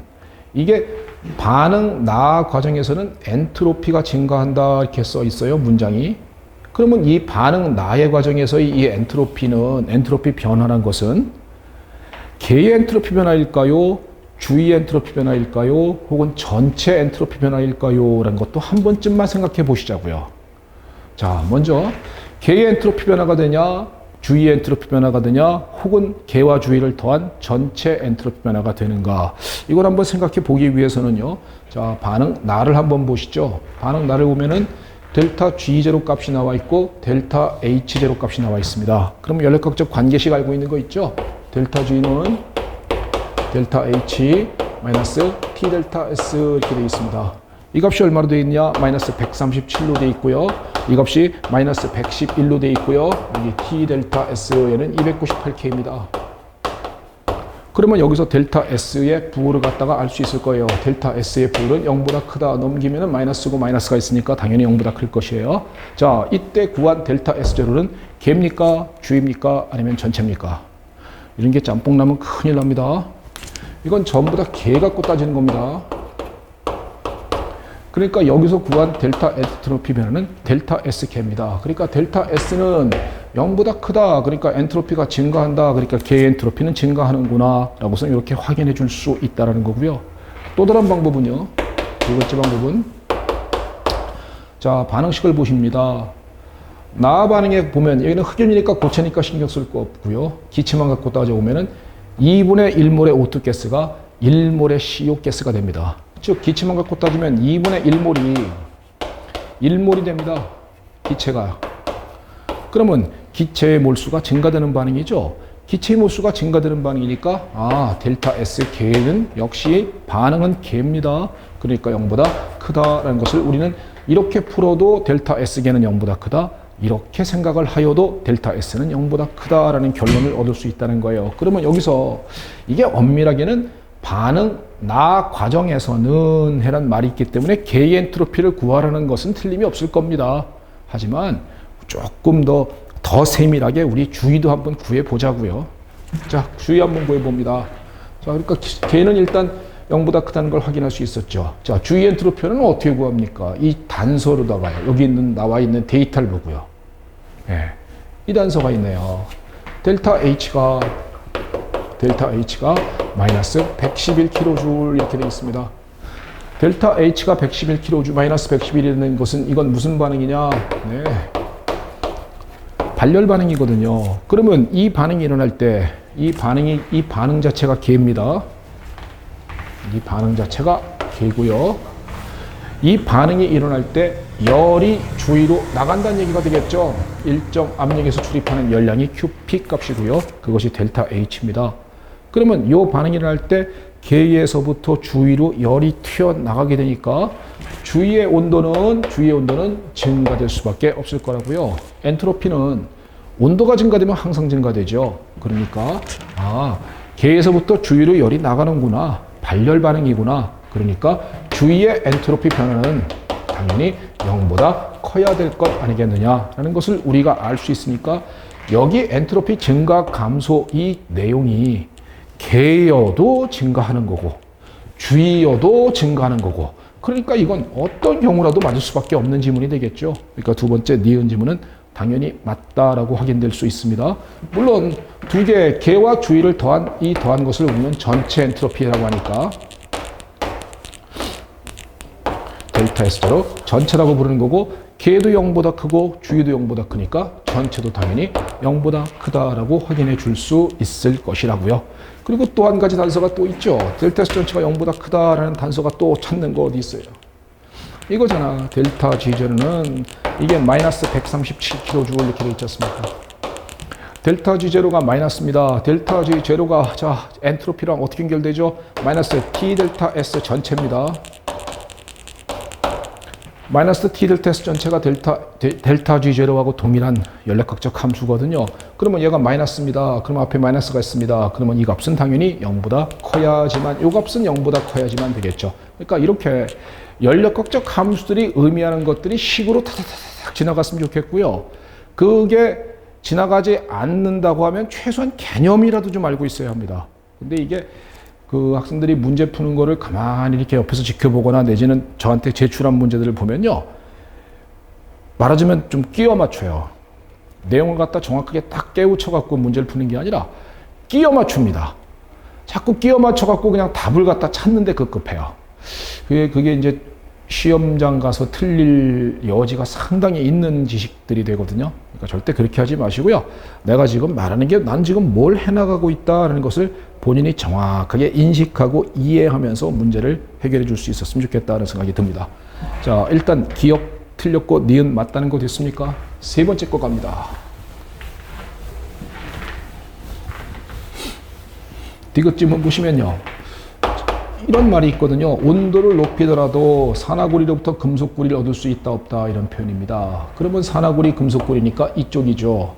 Speaker 1: 이게 반응 나 과정에서는 엔트로피가 증가한다 이렇게 써 있어요, 문장이. 그러면 이 반응 나의 과정에서의 이 엔트로피 변화라는 것은 개의 엔트로피 변화일까요? 주위 엔트로피 변화일까요? 혹은 전체 엔트로피 변화일까요? 라는 것도 한 번쯤만 생각해 보시자고요. 자, 먼저 개의 엔트로피 변화가 되냐? 주위 엔트로피 변화가 되냐? 혹은 개와 주위를 더한 전체 엔트로피 변화가 되는가? 이걸 한번 생각해 보기 위해서는요. 자, 반응 나를 한번 보시죠. 반응 나를 보면은 델타 G0 값이 나와 있고 델타 H0 값이 나와 있습니다. 그럼 연력학적 관계식 알고 있는 거 있죠? 델타 G는 델타 H 마이너스 T 델타 S 이렇게 되어 있습니다. 이 값이 얼마로 되어 있냐? 마이너스 137로 되어 있고요. 이 값이 마이너스 111로 되어 있고요. 여기 T 델타 S 얘는 298K입니다. 그러면 여기서 델타 S의 부호를 갖다가 알 수 있을 거예요. 델타 S의 부호는 0보다 크다 넘기면은 마이너스고 마이너스가 있으니까 당연히 0보다 클 것이에요. 자, 이때 구한 델타 S0는 개입니까? 주입니까? 아니면 전체입니까? 이런 게 짬뽕 나면 큰일 납니다. 이건 전부 다 개 갖고 따지는 겁니다. 그러니까 여기서 구한 델타 엔트로피 변화는 델타 S개입니다. 그러니까 델타 S는 0보다 크다. 그러니까 엔트로피가 증가한다. 그러니까 개 엔트로피는 증가하는구나. 라고서 이렇게 확인해 줄 수 있다는 거고요. 또 다른 방법은요. 두 번째 방법은 자, 반응식을 보십니다. 나 반응에 보면 여기는 흑연이니까 고체니까 신경 쓸 거 없고요. 기체만 갖고 따져보면은 2분의 1몰의 O2 가스가 1몰의 CO 가스가 됩니다. 즉 기체만 갖고 따지면 2분의 1몰이 됩니다. 기체가. 그러면 기체의 몰수가 증가되는 반응이죠. 기체의 몰수가 증가되는 반응이니까 델타 S 개는 역시 반응은 개입니다. 그러니까 0보다 크다라는 것을 우리는 이렇게 풀어도 델타 S 개는 0보다 크다. 이렇게 생각을 하여도 델타 S는 0보다 크다라는 결론을 얻을 수 있다는 거예요. 그러면 여기서 이게 엄밀하게는 반응 나 과정에서는 해란 말이 있기 때문에 개의 엔트로피를 구하라는 것은 틀림이 없을 겁니다. 하지만 조금 더 세밀하게 우리 주위도 한번 구해 보자고요. 자, 주위 한번 구해 봅니다. 자, 그러니까 개는 일단 0보다 크다는 걸 확인할 수 있었죠. 자, 주위 엔트로피는 어떻게 구합니까? 이 단서로다가요. 여기 나와 있는 데이터를 보고요. 네, 이 단서가 있네요. 델타 H가 마이너스 111kJ 이렇게 되어 있습니다. 델타 H가 111kJ 마이너스 111이라는 것은 이건 무슨 반응이냐? 네, 발열 반응이거든요. 그러면 이 반응이 일어날 때 이 반응 자체가 개입니다. 이 반응 자체가 개고요. 이 반응이 일어날 때 열이 주위로 나간다는 얘기가 되겠죠. 일정 압력에서 출입하는 열량이 Qp 값이고요. 그것이 델타 H입니다. 그러면 이 반응이 일어날 때 개에서부터 주위로 열이 튀어나가게 되니까 주위의 온도는 증가될 수밖에 없을 거라고요. 엔트로피는 온도가 증가되면 항상 증가되죠. 그러니까 개에서부터 주위로 열이 나가는구나. 발열 반응이구나. 그러니까 주위의 엔트로피 변화는 당연히 0보다 커야 될 것 아니겠느냐라는 것을 우리가 알 수 있으니까 여기 엔트로피 증가 감소 이 내용이 개여도 증가하는 거고 주위여도 증가하는 거고 그러니까 이건 어떤 경우라도 맞을 수밖에 없는 지문이 되겠죠. 그러니까 두 번째 니은 지문은 당연히 맞다라고 확인될 수 있습니다. 물론 두 개 개와 주위를 더한 이 더한 것을 우리는 전체 엔트로피라고 하니까 델타 S자로 전체라고 부르는 거고 개도 0보다 크고 주위도 0보다 크니까 전체도 당연히 0보다 크다라고 확인해 줄 수 있을 것이라고요. 그리고 또 한 가지 단서가 또 있죠. 델타 S 전체가 0보다 크다라는 단서가 또 찾는 거 어디 있어요? 이거잖아. 델타 G0는 이게 마이너스 137kJ 이렇게 돼 있지 않습니까? 델타 G0가 마이너스입니다. 델타 G0가 자 엔트로피랑 어떻게 연결되죠? 마이너스 T 델타 S 전체입니다. 마이너스 T 델타 S 전체가 델타 G0하고 동일한 연력학적 함수거든요. 그러면 얘가 마이너스입니다. 그러면 앞에 마이너스가 있습니다. 그러면 이 값은 당연히 0보다 커야지만, 이 값은 0보다 커야지만 되겠죠. 그러니까 이렇게 연력학적 함수들이 의미하는 것들이 식으로 타닥타닥 지나갔으면 좋겠고요. 그게 지나가지 않는다고 하면 최소한 개념이라도 좀 알고 있어야 합니다. 근데 이게 그 학생들이 문제 푸는 거를 가만히 이렇게 옆에서 지켜보거나 내지는 저한테 제출한 문제들을 보면요. 말하자면 좀 끼워 맞춰요. 내용을 갖다 정확하게 딱 깨우쳐갖고 문제를 푸는 게 아니라 끼워 맞춥니다. 자꾸 끼워 맞춰갖고 그냥 답을 갖다 찾는데 급급해요. 그게 이제 시험장 가서 틀릴 여지가 상당히 있는 지식들이 되거든요. 그러니까 절대 그렇게 하지 마시고요. 내가 지금 말하는 게 난 지금 뭘 해나가고 있다는 것을 본인이 정확하게 인식하고 이해하면서 문제를 해결해 줄 수 있었으면 좋겠다는 생각이 듭니다. 자, 일단 기억 틀렸고 니은 맞다는 거 됐습니까? 세 번째 거 갑니다. 디귿지문 보시면요. 이런 말이 있거든요. 온도를 높이더라도 산화구리로부터 금속구리를 얻을 수 있다 없다 이런 표현입니다. 그러면 산화구리 금속구리니까 이쪽이죠.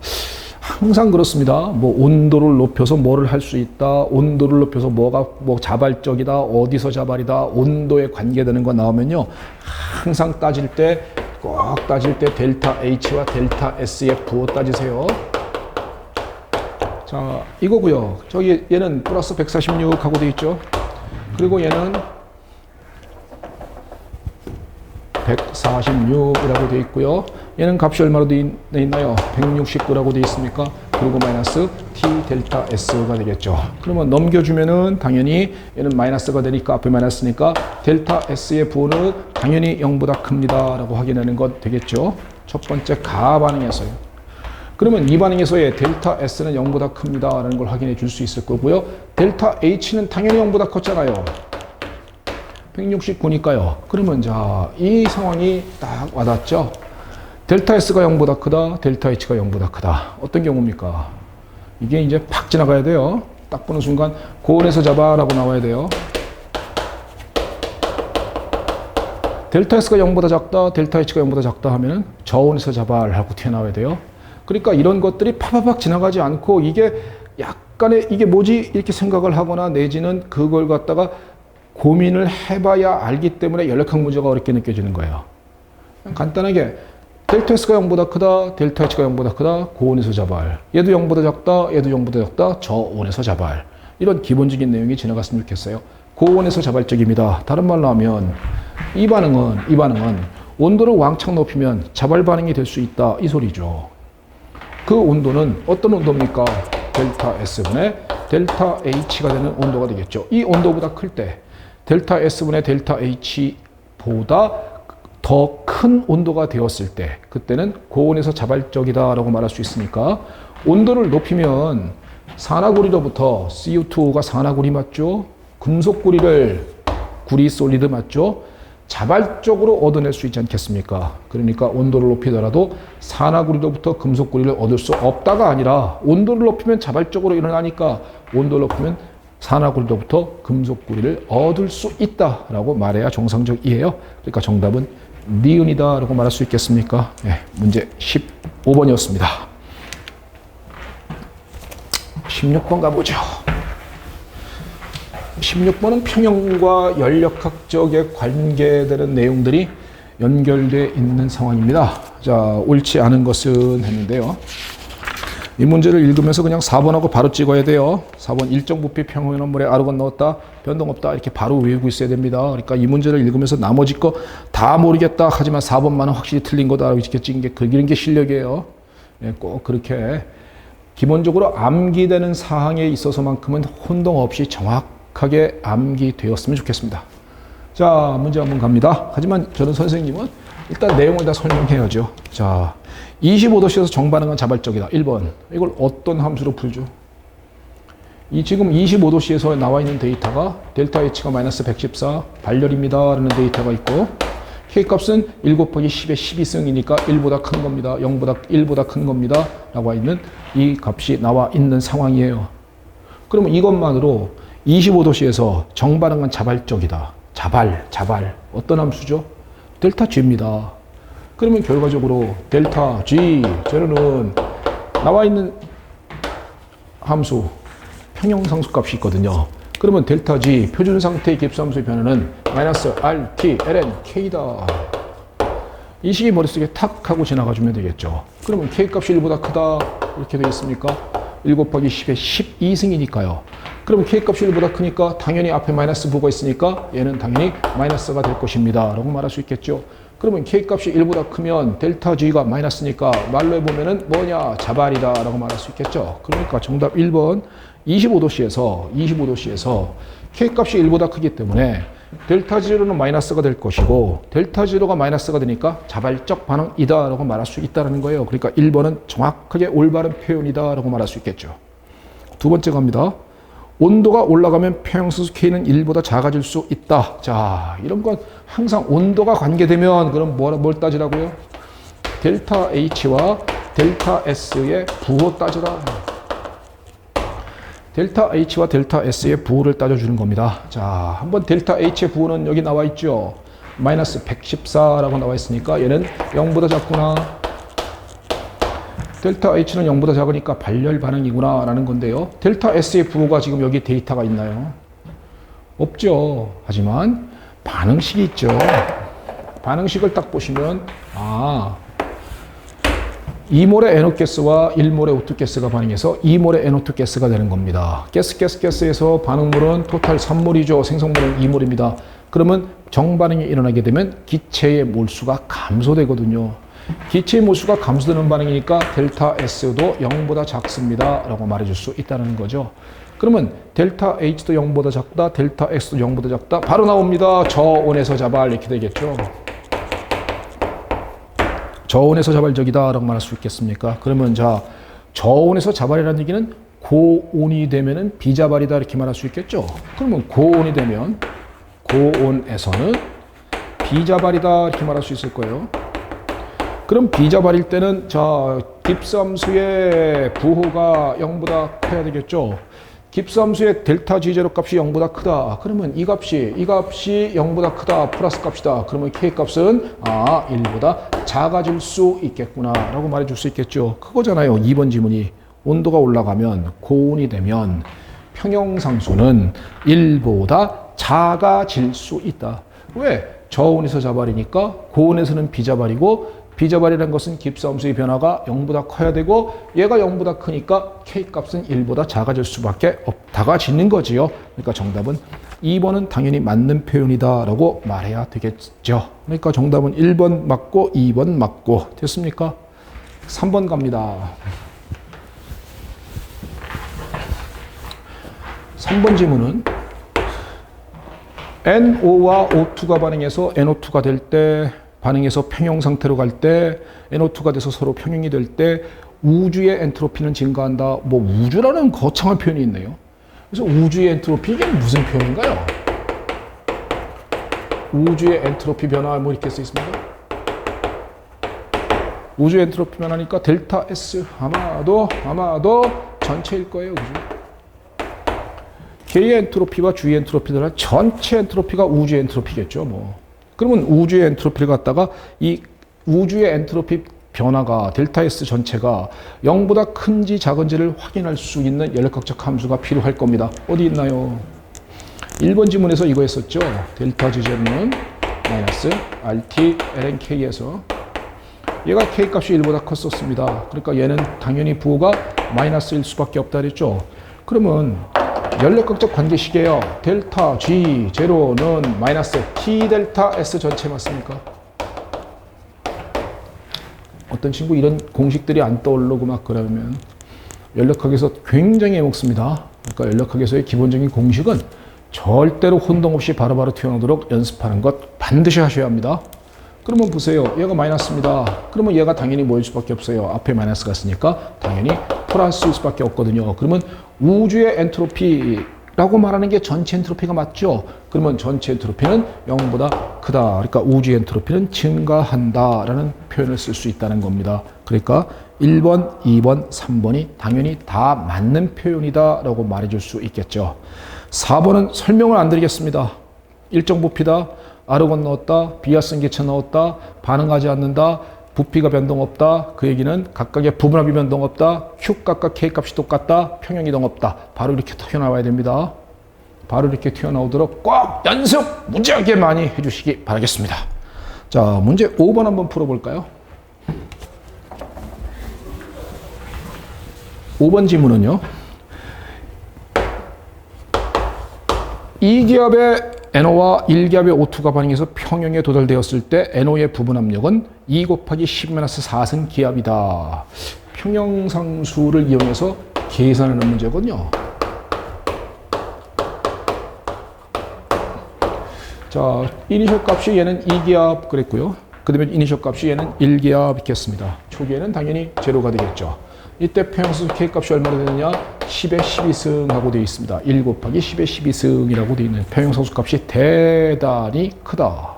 Speaker 1: 항상 그렇습니다. 뭐 온도를 높여서 뭐를 할 수 있다. 온도를 높여서 뭐가 뭐 자발적이다. 어디서 자발이다. 온도에 관계되는 거 나오면요. 항상 따질 때 꼭 따질 때 델타 H와 델타 S의 부호 따지세요. 자, 이거고요. 저기 얘는 플러스 146 하고 돼 있죠. 그리고 얘는 146이라고 되어 있고요. 얘는 값이 얼마로 되어 있나요? 169라고 되어 있습니까? 그리고 마이너스 T 델타 S가 되겠죠. 그러면 넘겨주면은 당연히 얘는 마이너스가 되니까 앞에 마이너스니까 델타 S의 부호는 당연히 0보다 큽니다. 라고 확인하는 것 되겠죠. 첫 번째 가 반응에서요. 그러면 이 반응에서의 델타 S는 0보다 큽니다. 라는 걸 확인해 줄 수 있을 거고요. 델타 H는 당연히 0보다 컸잖아요. 169니까요. 그러면 자, 이 상황이 딱 와닿죠. 델타 S가 0보다 크다. 델타 H가 0보다 크다. 어떤 경우입니까? 이게 이제 팍 지나가야 돼요. 딱 보는 순간 고온에서 잡아 라고 나와야 돼요. 델타 S가 0보다 작다. 델타 H가 0보다 작다 하면 저온에서 잡아 하고 튀어나와야 돼요. 그러니까 이런 것들이 파파팍 지나가지 않고 이게 약간의 이게 뭐지? 이렇게 생각을 하거나 내지는 그걸 갖다가 고민을 해봐야 알기 때문에 연력학 문제가 어렵게 느껴지는 거예요. 간단하게 델타 S가 0보다 크다, 델타 H가 0보다 크다, 고온에서 자발. 얘도 0보다 작다, 얘도 0보다 작다, 저온에서 자발. 이런 기본적인 내용이 지나갔으면 좋겠어요. 고온에서 자발적입니다. 다른 말로 하면 이 반응은 온도를 왕창 높이면 자발 반응이 될 수 있다 이 소리죠. 그 온도는 어떤 온도입니까? 델타 S분의 델타 H가 되는 온도가 되겠죠. 이 온도보다 클 때 델타 S분의 델타 H보다 더 큰 온도가 되었을 때 그때는 고온에서 자발적이다라고 말할 수 있으니까 온도를 높이면 산화구리로부터 CO2가 산화구리 맞죠? 금속구리를 구리 솔리드 맞죠? 자발적으로 얻어낼 수 있지 않겠습니까? 그러니까 온도를 높이더라도 산화구리로부터 금속구리를 얻을 수 없다가 아니라 온도를 높이면 자발적으로 일어나니까 온도를 높이면 산화구리로부터 금속구리를 얻을 수 있다라고 말해야 정상적이에요. 그러니까 정답은 니은이다라고 말할 수 있겠습니까? 네, 문제 15번이었습니다. 16번 가보죠. 16번은 평형과 연력학적에 관계되는 내용들이 연결되어 있는 상황입니다. 자, 옳지 않은 것은 했는데요. 이 문제를 읽으면서 그냥 4번하고 바로 찍어야 돼요. 4번 일정 부피 평형의 물에 아르곤 넣었다. 변동 없다. 이렇게 바로 외우고 있어야 됩니다. 그러니까 이 문제를 읽으면서 나머지 거 다 모르겠다. 하지만 4번만은 확실히 틀린 거다. 이렇게 찍은 게 그런 게 실력이에요. 네, 꼭 그렇게 기본적으로 암기되는 사항에 있어서만큼은 혼동 없이 정확하게 암기되었으면 좋겠습니다. 자, 문제 한번 갑니다. 하지만 저는 선생님은 일단 내용을 다 설명해야죠. 자, 25도씨에서 정반응은 자발적이다. 1번. 이걸 어떤 함수로 풀죠? 지금 25도씨에서 나와 있는 데이터가 델타 H가 마이너스 114 발열입니다. 라는 데이터가 있고 K값은 1 곱하기 10의 12승이니까 1보다 큰 겁니다. 1보다 큰 겁니다. 라고 있는 이 값이 나와 있는 상황이에요. 그러면 이것만으로 25도씨에서 정반응은 자발적이다. 자발. 어떤 함수죠? 델타 G입니다. 그러면 결과적으로 델타 G, 저는 나와 있는 함수, 평형상수 값이 있거든요. 그러면 델타 G, 표준 상태의 깁스함수의 변화는 마이너스 RT, ln, K다. 이 식이 머릿속에 탁 하고 지나가주면 되겠죠. 그러면 K값이 1보다 크다. 이렇게 되겠습니까? 1 곱하기 10의 12승이니까요. 그럼 K값이 1보다 크니까 당연히 앞에 마이너스 부가 있으니까 얘는 당연히 마이너스가 될 것입니다. 라고 말할 수 있겠죠. 그러면 K값이 1보다 크면 델타 G가 마이너스니까 말로 해보면은 뭐냐? 자발이다. 라고 말할 수 있겠죠. 그러니까 정답 1번 25도씨에서 K값이 1보다 크기 때문에 델타 G로는 마이너스가 될 것이고 델타 G로가 마이너스가 되니까 자발적 반응이다. 라고 말할 수 있다는 거예요. 그러니까 1번은 정확하게 올바른 표현이다. 라고 말할 수 있겠죠. 두 번째 갑니다. 온도가 올라가면 평형상수 K는 1보다 작아질 수 있다. 자, 이런 건 항상 온도가 관계되면 그럼 뭘 따지라고요? 델타 H와 델타 S의 부호 따져라. 델타 H와 델타 S의 부호를 따져주는 겁니다. 자, 한번 델타 H의 부호는 여기 나와 있죠. 마이너스 114라고 나와 있으니까 얘는 0보다 작구나. 델타 H는 0보다 작으니까 발열 반응이구나 라는 건데요. 델타 S의 부호가 지금 여기 데이터가 있나요? 없죠. 하지만 반응식이 있죠. 반응식을 딱 보시면 2몰의 NO 가스와 1몰의 O2 가스가 반응해서 2몰의 NO2 가스가 되는 겁니다. 가스에서 반응물은 토탈 3몰이죠. 생성물은 2몰입니다. 그러면 정반응이 일어나게 되면 기체의 몰수가 감소되거든요. 기체의 몰수가 감소되는 반응이니까 델타 S도 0보다 작습니다. 라고 말해줄 수 있다는 거죠. 그러면 델타 H도 0보다 작다, 델타 X도 0보다 작다. 바로 나옵니다. 저온에서 자발 이렇게 되겠죠. 저온에서 자발적이다 라고 말할 수 있겠습니까? 그러면 자, 저온에서 자발이라는 얘기는 고온이 되면은 비자발이다 이렇게 말할 수 있겠죠. 그러면 고온이 되면 고온에서는 비자발이다 이렇게 말할 수 있을 거예요. 그럼 비자발일 때는 자, 깁스함수의 부호가 0보다 커야 되겠죠. 깁스함수의 델타 G0 값이 0보다 크다. 그러면 이 값이 0보다 크다. 플러스 값이다. 그러면 K 값은 1보다 작아질 수 있겠구나 라고 말해줄 수 있겠죠. 그거잖아요. 2번 지문이. 온도가 올라가면 고온이 되면 평형상수는 1보다 작아질 수 있다. 왜? 저온에서 자발이니까 고온에서는 비자발이고 비자발이라는 것은 깁스함수의 변화가 0보다 커야 되고 얘가 0보다 크니까 K값은 1보다 작아질 수밖에 없다가 짓는 거지요. 그러니까 정답은 2번은 당연히 맞는 표현이다 라고 말해야 되겠죠. 그러니까 정답은 1번 맞고 2번 맞고 됐습니까? 3번 갑니다. 3번 지문은 NO와 O2가 반응해서 NO2가 될 때 반응해서 평형 상태로 갈 때 NO2가 돼서 서로 평형이 될 때 우주의 엔트로피는 증가한다. 뭐 우주라는 거창한 표현이 있네요. 그래서 우주의 엔트로피 이게 무슨 표현인가요? 우주의 엔트로피 변화 뭐 이렇게 써 있습니다. 우주의 엔트로피 변화니까 델타 S 아마도 전체일 거예요. 그죠? K의 엔트로피와 G의 엔트로피들은 전체 엔트로피가 우주의 엔트로피겠죠. 뭐. 그러면 우주의 엔트로피를 갖다가 이 우주의 엔트로피 변화가 델타 S 전체가 0보다 큰지 작은지를 확인할 수 있는 연력학적 함수가 필요할 겁니다. 어디 있나요? 1번 지문에서 이거 했었죠. 델타 G제는 마이너스 RT ln K에서 얘가 K 값이 1보다 컸었습니다. 그러니까 얘는 당연히 부호가 마이너스일 수밖에 없다 그랬죠. 그러면 연력극적 관계식이에요. 델타 G 제로는 마이너스 T 델타 S 전체 맞습니까? 어떤 친구 이런 공식들이 안 떠오르고 막 그러면 연력학에서 굉장히 애먹습니다. 그러니까 연력학에서의 기본적인 공식은 절대로 혼동 없이 바로바로 튀어나오도록 연습하는 것 반드시 하셔야 합니다. 그러면 보세요. 얘가 마이너스입니다. 그러면 얘가 당연히 뭐일 수밖에 없어요. 앞에 마이너스가 있으니까 당연히 플러스일 수밖에 없거든요. 그러면 우주의 엔트로피라고 말하는 게 전체 엔트로피가 맞죠? 그러면 전체 엔트로피는 0보다 크다. 그러니까 우주의 엔트로피는 증가한다라는 표현을 쓸 수 있다는 겁니다. 그러니까 1번, 2번, 3번이 당연히 다 맞는 표현이다라고 말해줄 수 있겠죠. 4번은 설명을 안 드리겠습니다. 일정 부피다. 아르곤 넣었다. 비하승계체 넣었다. 반응하지 않는다. 부피가 변동 없다. 그 얘기는 각각의 부분합이 변동 없다. Q 각각 K 값이 똑같다. 평형 이동 없다. 바로 이렇게 튀어나와야 됩니다. 바로 이렇게 튀어나오도록 꼭 연습 무지하게 많이 해주시기 바라겠습니다. 자, 문제 5번 한번 풀어볼까요? 5번 지문은요. 2기압의 NO와 1기압의 O2가 반응해서 평형에 도달되었을 때 NO의 부분 압력은 2 곱하기 10-4승 기압이다. 평형상수를 이용해서 계산하는 문제군요. 자, 이니셜 값이 얘는 2기압 그랬고요. 그 다음에 이니셜 값이 얘는 1기압 있겠습니다. 초기에는 당연히 제로가 되겠죠. 이때 평형상수 K 값이 얼마나 되느냐? 10의 12승 하고 되어 있습니다. 1 곱하기 10의 12승이라고 되어 있는 평형상수 값이 대단히 크다.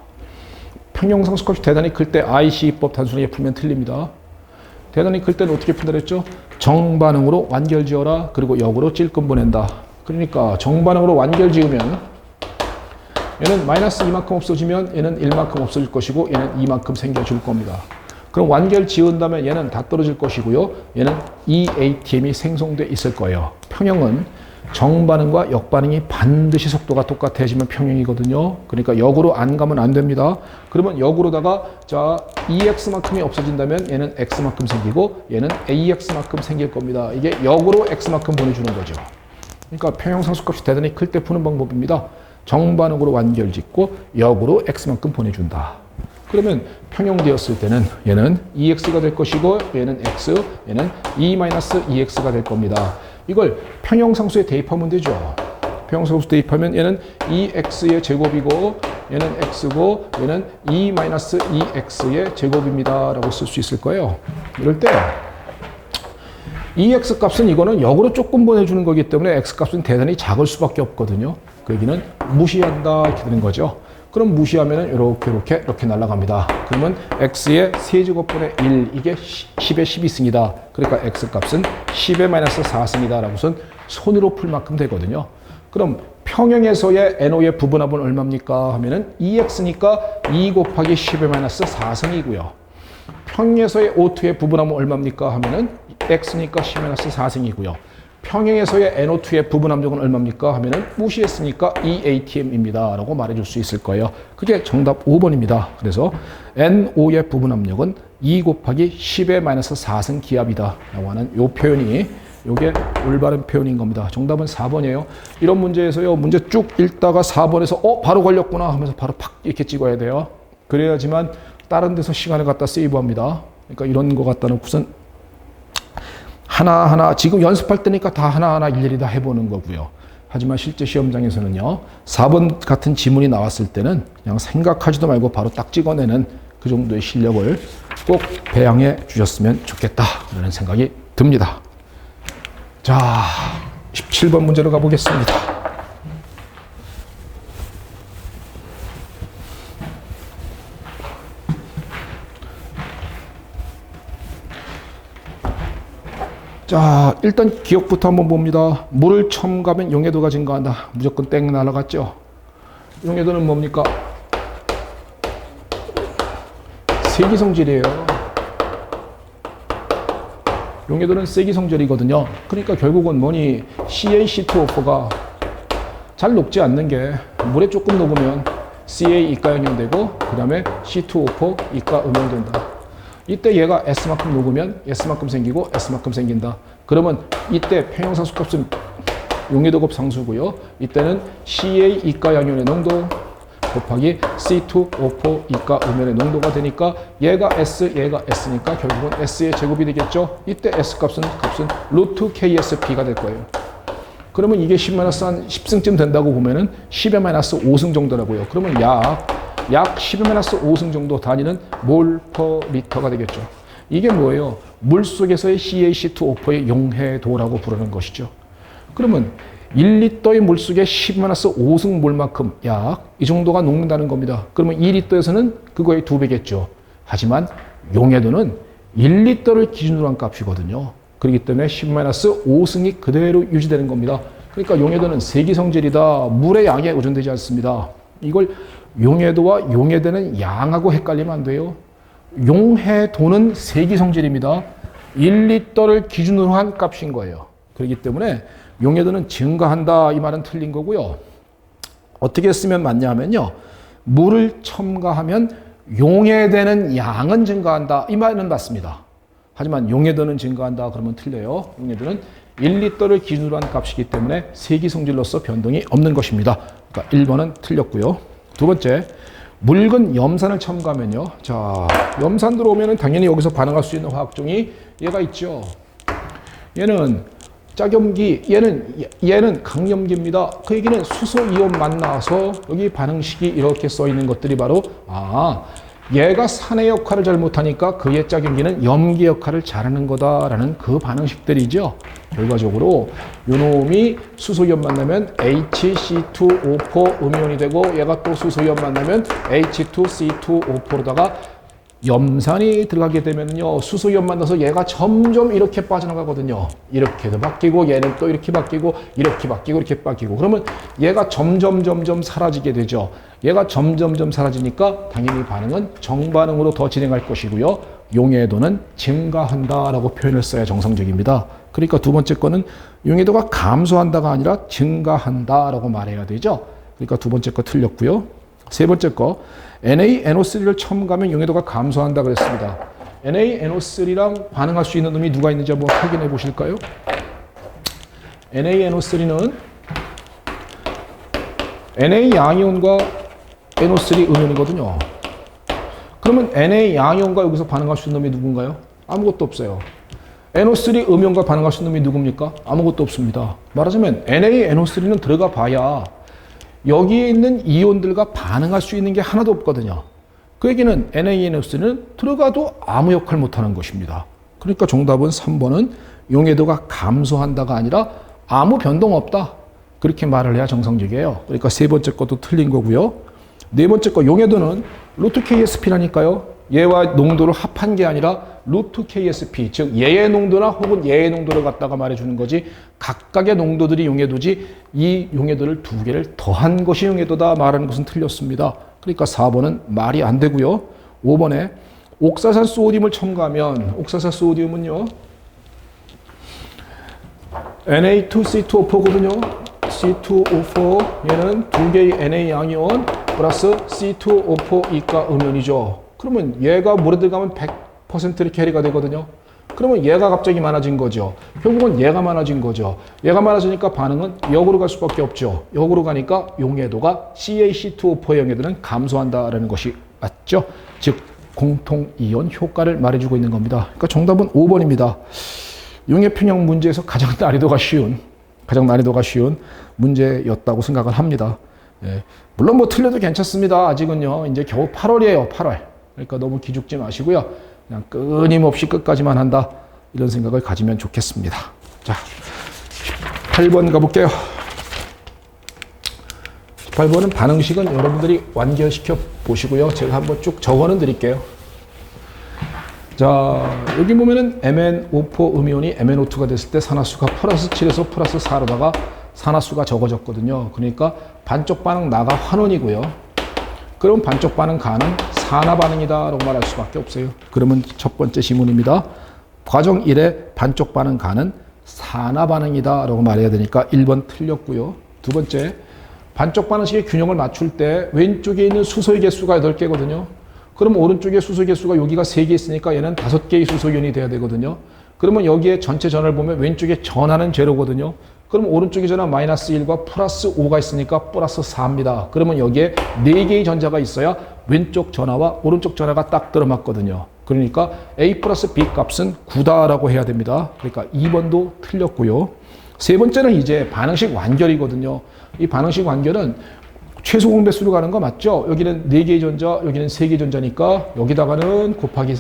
Speaker 1: 평형상수 값이 대단히 클 때 IC2법 단순하게 풀면 틀립니다. 대단히 클 때는 어떻게 푼다 그랬죠? 정반응으로 완결지어라. 그리고 역으로 찔끔 보낸다. 그러니까 정반응으로 완결지으면 얘는 마이너스 이만큼 없어지면 얘는 1만큼 없어질 것이고 얘는 이만큼 생겨줄 겁니다. 그럼 완결 지은 다음에 얘는 다 떨어질 것이고요. 얘는 EATM이 생성돼 있을 거예요. 평형은 정반응과 역반응이 반드시 속도가 똑같아지면 평형이거든요. 그러니까 역으로 안 가면 안 됩니다. 그러면 역으로다가 자 EX만큼이 없어진다면 얘는 X만큼 생기고 얘는 AX만큼 생길 겁니다. 이게 역으로 X만큼 보내주는 거죠. 그러니까 평형상수값이 대단히 클 때 푸는 방법입니다. 정반응으로 완결 짓고 역으로 X만큼 보내준다. 그러면 평형되었을 때는 얘는 EX가 될 것이고 얘는 X, 얘는 E-EX가 될 겁니다. 이걸 평형상수에 대입하면 되죠. 평형상수 대입하면 얘는 EX의 제곱이고 얘는 X고 얘는 E-EX의 제곱입니다. 라고 쓸 수 있을 거예요. 이럴 때 EX 값은 이거는 역으로 조금 보내주는 거기 때문에 X 값은 대단히 작을 수밖에 없거든요. 그 얘기는 무시한다 이렇게 되는 거죠. 그럼 무시하면 이렇게 날아갑니다. 그러면 x의 세제곱분의 1 이게 10의 12승이다. 그러니까 x 값은 10의 마이너스 4승이다 라고선 손으로 풀 만큼 되거든요. 그럼 평형에서의 NO의 부분합은 얼마입니까? 하면은 2x니까 2 곱하기 10의 마이너스 4승이고요. 평형에서의 O2의 부분합은 얼마입니까? 하면은 x니까 10의 마이너스 4승이고요. 평형에서의 NO2의 부분 압력은 얼마입니까? 하면은 무시했으니까 EATM입니다. 라고 말해줄 수 있을 거예요. 그게 정답 5번입니다. 그래서 NO의 부분 압력은 2 곱하기 10의 마이너스 4승 기압이다. 라고 하는 요 표현이 요게 올바른 표현인 겁니다. 정답은 4번이에요. 이런 문제에서요. 문제 쭉 읽다가 4번에서 바로 걸렸구나 하면서 바로 팍 이렇게 찍어야 돼요. 그래야지만 다른 데서 시간을 갖다 세이브합니다. 그러니까 이런 거 갖다 놓고선 하나하나 지금 연습할 때니까 다 하나하나 일일이 다 해보는 거고요. 하지만 실제 시험장에서는요. 4번 같은 지문이 나왔을 때는 그냥 생각하지도 말고 바로 딱 찍어내는 그 정도의 실력을 꼭 배양해 주셨으면 좋겠다라는 생각이 듭니다. 자, 17번 문제로 가보겠습니다. 자, 일단 기억부터 한번 봅니다. 물을 첨가하면 용해도가 증가한다. 무조건 땡 날아갔죠. 용해도는 뭡니까? 세기성질이에요. 용해도는 세기성질이거든요. 그러니까 결국은 뭐니? CaC2O4가 잘 녹지 않는 게 물에 조금 녹으면 CA 이가연이 되고 그 다음에 C2O4 이가 음연이 된다. 이때 얘가 S만큼 녹으면 S만큼 생기고 S만큼 생긴다. 그러면 이때 평형상수 값은 용해도급 상수고요. 이때는 CA 이가양연의 농도 곱하기 C2O4 이가 음연의 농도가 되니까 얘가 S, 얘가 S니까 결국은 S의 제곱이 되겠죠. 이때 S 값은 루트 KSP가 될 거예요. 그러면 이게 10-한 10승쯤 된다고 보면은 10-5승 정도라고요. 그러면 약 10-5승 정도 단위는 몰 퍼 리터가 되겠죠. 이게 뭐예요? 물 속에서의 CaC2O4의 용해도라고 부르는 것이죠. 그러면 1리터의 물 속에 10-5승 몰만큼 약 이 정도가 녹는다는 겁니다. 그러면 2리터에서는 그거의 2배겠죠. 하지만 용해도는 1리터를 기준으로 한 값이거든요. 그렇기 때문에 10-5승이 그대로 유지되는 겁니다. 그러니까 용해도는 세기성질이다. 물의 양에 의존되지 않습니다. 이걸 용해도와 용해되는 양하고 헷갈리면 안 돼요. 용해도는 세기성질입니다. 1리터를 기준으로 한 값인 거예요. 그렇기 때문에 용해도는 증가한다 이 말은 틀린 거고요. 어떻게 쓰면 맞냐 하면요. 물을 첨가하면 용해되는 양은 증가한다 이 말은 맞습니다. 하지만 용해도는 증가한다 그러면 틀려요. 용해도는 1리터를 기준으로 한 값이기 때문에 세기성질로서 변동이 없는 것입니다. 그러니까 1번은 틀렸고요. 두 번째, 묽은 염산을 첨가하면요. 자, 염산 들어오면은 당연히 여기서 반응할 수 있는 화학종이 얘가 있죠. 얘는 짝염기, 얘는 강염기입니다. 그 얘기는 수소이온 만나서 여기 반응식이 이렇게 써 있는 것들이 바로 얘가 산의 역할을 잘 못하니까 그의 짝염기는 염기 역할을 잘하는 거다라는 그 반응식들이죠. 결과적으로 요놈이 수소이온 만나면 HC2O4 음이온이 되고 얘가 또 수소이온 만나면 H2C2O4로다가 염산이 들어가게 되면요. 수소이온 만나서 얘가 점점 이렇게 빠져나가거든요. 이렇게도 바뀌고 얘는 또 이렇게 바뀌고 이렇게 바뀌고 이렇게 바뀌고 그러면 얘가 점점 사라지게 되죠. 얘가 점점 사라지니까 당연히 반응은 정반응으로 더 진행할 것이고요. 용해도는 증가한다라고 표현을 써야 정상적입니다. 그러니까 두 번째 거는 용해도가 감소한다가 아니라 증가한다라고 말해야 되죠. 그러니까 두 번째 거 틀렸고요. 세 번째 거 NaNO3를 첨가하면 용해도가 감소한다 그랬습니다. NaNO3랑 반응할 수 있는 놈이 누가 있는지 한번 확인해 보실까요? NaNO3는 Na 양이온과 NO3 음이온이거든요. 그러면 Na 양이온과 여기서 반응할 수 있는 놈이 누군가요? 아무것도 없어요. NO3 음이온과 반응할 수 있는 놈이 누굽니까? 아무것도 없습니다. 말하자면 NaNO3는 들어가 봐야 여기에 있는 이온들과 반응할 수 있는 게 하나도 없거든요. 그 얘기는 NaNO3는 들어가도 아무 역할 못하는 것입니다. 그러니까 정답은 3번은 용해도가 감소한다가 아니라 아무 변동 없다. 그렇게 말을 해야 정상적이에요. 그러니까 세 번째 것도 틀린 거고요. 네 번째 거 용해도는 루트 KSP라니까요. 얘와 농도를 합한 게 아니라 루트 KSP, 즉 얘의 농도나 혹은 얘의 농도를 갖다가 말해주는 거지 각각의 농도들이 용해도지 이 용해도를 두 개를 더한 것이 용해도다 말하는 것은 틀렸습니다. 그러니까 4번은 말이 안 되고요. 5번에 옥사산 소디움을 첨가하면 옥사산 소디움은요. Na2C2O4거든요. C2O4 얘는 두 개의 Na 양이온 플러스 C2O4 이가 음이온이죠. 그러면 얘가 물에 들어가면 100% 캐리가 되거든요. 그러면 얘가 갑자기 많아진 거죠. 결국은 얘가 많아진 거죠. 얘가 많아지니까 반응은 역으로 갈 수밖에 없죠. 역으로 가니까 용해도가 CaC2O4의 용해도는 감소한다라는 것이 맞죠. 즉 공통이온 효과를 말해주고 있는 겁니다. 그러니까 정답은 5번입니다. 용해평형 문제에서 가장 난이도가 쉬운 문제였다고 생각을 합니다. 예. 물론 뭐 틀려도 괜찮습니다. 아직은요. 이제 겨우 8월이에요. 8월. 그러니까 너무 기죽지 마시고요. 그냥 끊임없이 끝까지만 한다. 이런 생각을 가지면 좋겠습니다. 자, 18번 가볼게요. 18번은 반응식은 여러분들이 완결시켜 보시고요. 제가 한번 쭉 적어는 드릴게요. 자, 여기 보면은 MnO4 음이온이 MnO2가 됐을 때 산화수가 플러스 7에서 플러스 4로다가 산화수가 적어졌거든요. 그러니까 반쪽 반응 나가 환원이고요. 그럼 반쪽 반응 가는 산화 반응이다 라고 말할 수밖에 없어요. 그러면 첫 번째 지문입니다. 과정 1에 반쪽 반응 가는 산화 반응이다 라고 말해야 되니까 1번 틀렸고요. 두 번째, 반쪽 반응식의 균형을 맞출 때 왼쪽에 있는 수소의 개수가 8개거든요. 그럼 오른쪽에 수소의 개수가 여기가 3개 있으니까 얘는 5개의 수소이온이 돼야 되거든요. 그러면 여기에 전체 전하를 보면 왼쪽에 전하는 제로거든요. 그럼 오른쪽에 전하 마이너스 1과 플러스 5가 있으니까 플러스 4입니다. 그러면 여기에 4개의 전자가 있어야 왼쪽 전하와 오른쪽 전하가 딱 들어맞거든요. 그러니까 A 플러스 B 값은 9다라고 해야 됩니다. 그러니까 2번도 틀렸고요. 세 번째는 이제 반응식 완결이거든요. 이 반응식 완결은 최소 공배수로 가는 거 맞죠? 여기는 4개의 전자, 여기는 3개의 전자니까 여기다가는 곱하기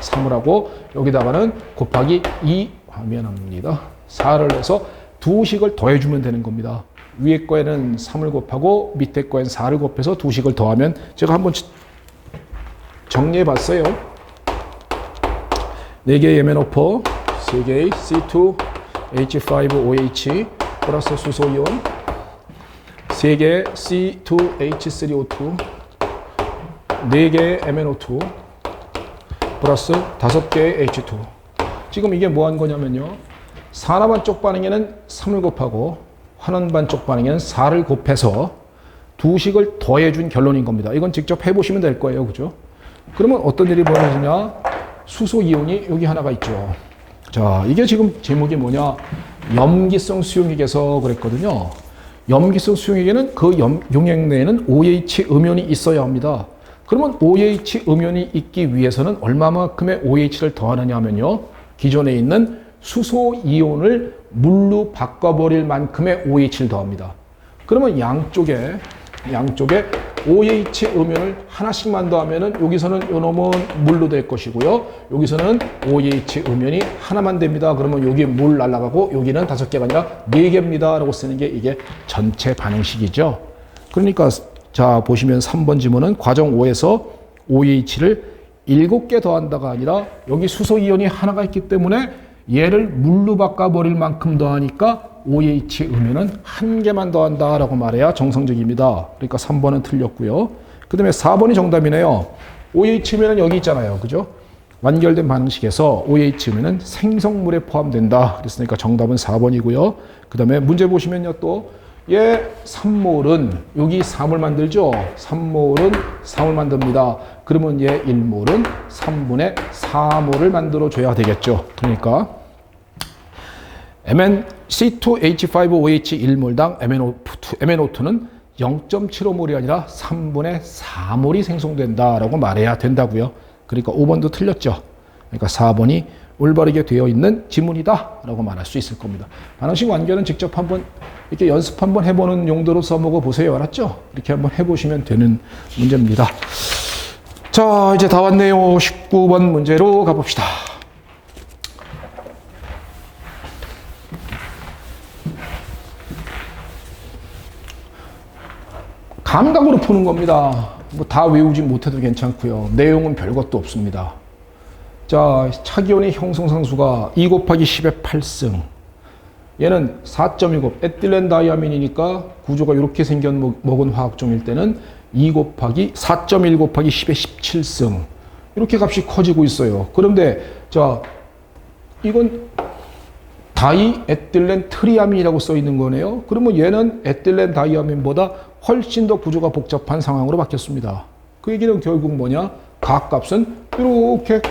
Speaker 1: 3을 하고 여기다가는 곱하기 2, 미안합니다. 4를 해서 두 식을 더해주면 되는 겁니다. 위에 거에는 3을 곱하고 밑에 거에는 4를 곱해서 두 식을 더하면 제가 한번 정리해 봤어요. 4개의 MnO4, 3개의 C2H5OH 플러스 수소이온, 3개의 C2H3O2, 4개의 MnO2 플러스 5개의 H2. 지금 이게 뭐 한 거냐면요. 산화반 쪽 반응에는 3을 곱하고 환원반 쪽 반응에는 4를 곱해서 두 식을 더해준 결론인 겁니다. 이건 직접 해보시면 될 거예요. 그죠? 그러면 어떤 일이 벌어지냐? 수소이온이 여기 하나가 있죠. 자, 이게 지금 제목이 뭐냐? 염기성 수용액에서 그랬거든요. 염기성 수용액에는 그 용액 내에는 OH 음연이 있어야 합니다. 그러면 OH 음연이 있기 위해서는 얼마만큼의 OH를 더하느냐 하면요. 기존에 있는 수소 이온을 물로 바꿔버릴 만큼의 OH를 더합니다. 그러면 양쪽에 OH 음연을 하나씩만 더하면은 여기서는 요놈은 물로 될 것이고요. 여기서는 OH 음연이 하나만 됩니다. 그러면 여기 물 날아가고 여기는 5개가 아니라 4개입니다. 라고 쓰는 게 이게 전체 반응식이죠. 그러니까 자 보시면 3번 지문은 과정 5에서 OH를 7개 더한다가 아니라 여기 수소 이온이 하나가 있기 때문에 얘를 물로 바꿔버릴 만큼 더하니까 OH 음연은 1개만 더한다라고 말해야 정상적입니다. 그러니까 3번은 틀렸고요. 그 다음에 4번이 정답이네요. OH 음연은 여기 있잖아요. 그죠? 완결된 반응식에서 OH 음연은 생성물에 포함된다. 그랬으니까 정답은 4번이고요. 그 다음에 문제 보시면요. 또 얘 3몰은 여기 3을 만들죠. 3몰은 3을 만듭니다. 그러면 얘 1몰은 3분의 4몰을 만들어 줘야 되겠죠. 그러니까 C2H5OH 1몰당 MnO2는 0.75몰이 아니라 3분의 4몰이 생성된다라고 말해야 된다고요. 그러니까 5번도 틀렸죠. 그러니까 4번이 올바르게 되어 있는 지문이다라고 말할 수 있을 겁니다. 반응식 완결은 직접 한번 이렇게 연습 한번 해보는 용도로 써먹어 보세요. 알았죠? 이렇게 한번 해보시면 되는 문제입니다. 자, 이제 다 왔네요. 19번 문제로 가봅시다. 감각으로 푸는 겁니다. 뭐 다 외우지 못해도 괜찮고요. 내용은 별것도 없습니다. 자, 차기온의 형성상수가 2 곱하기 10의 8승. 얘는 4.19 에틸렌 다이아민이니까 구조가 이렇게 생겨먹은 화학종일 때는 2 곱하기 4.1 곱하기 10의 17승. 이렇게 값이 커지고 있어요. 그런데 자, 이건 다이에틸렌 트리아민이라고 써 있는 거네요. 그러면 얘는 에틸렌 다이아민보다 훨씬 더 구조가 복잡한 상황으로 바뀌었습니다. 그 얘기는 결국 뭐냐? 가값은 이렇게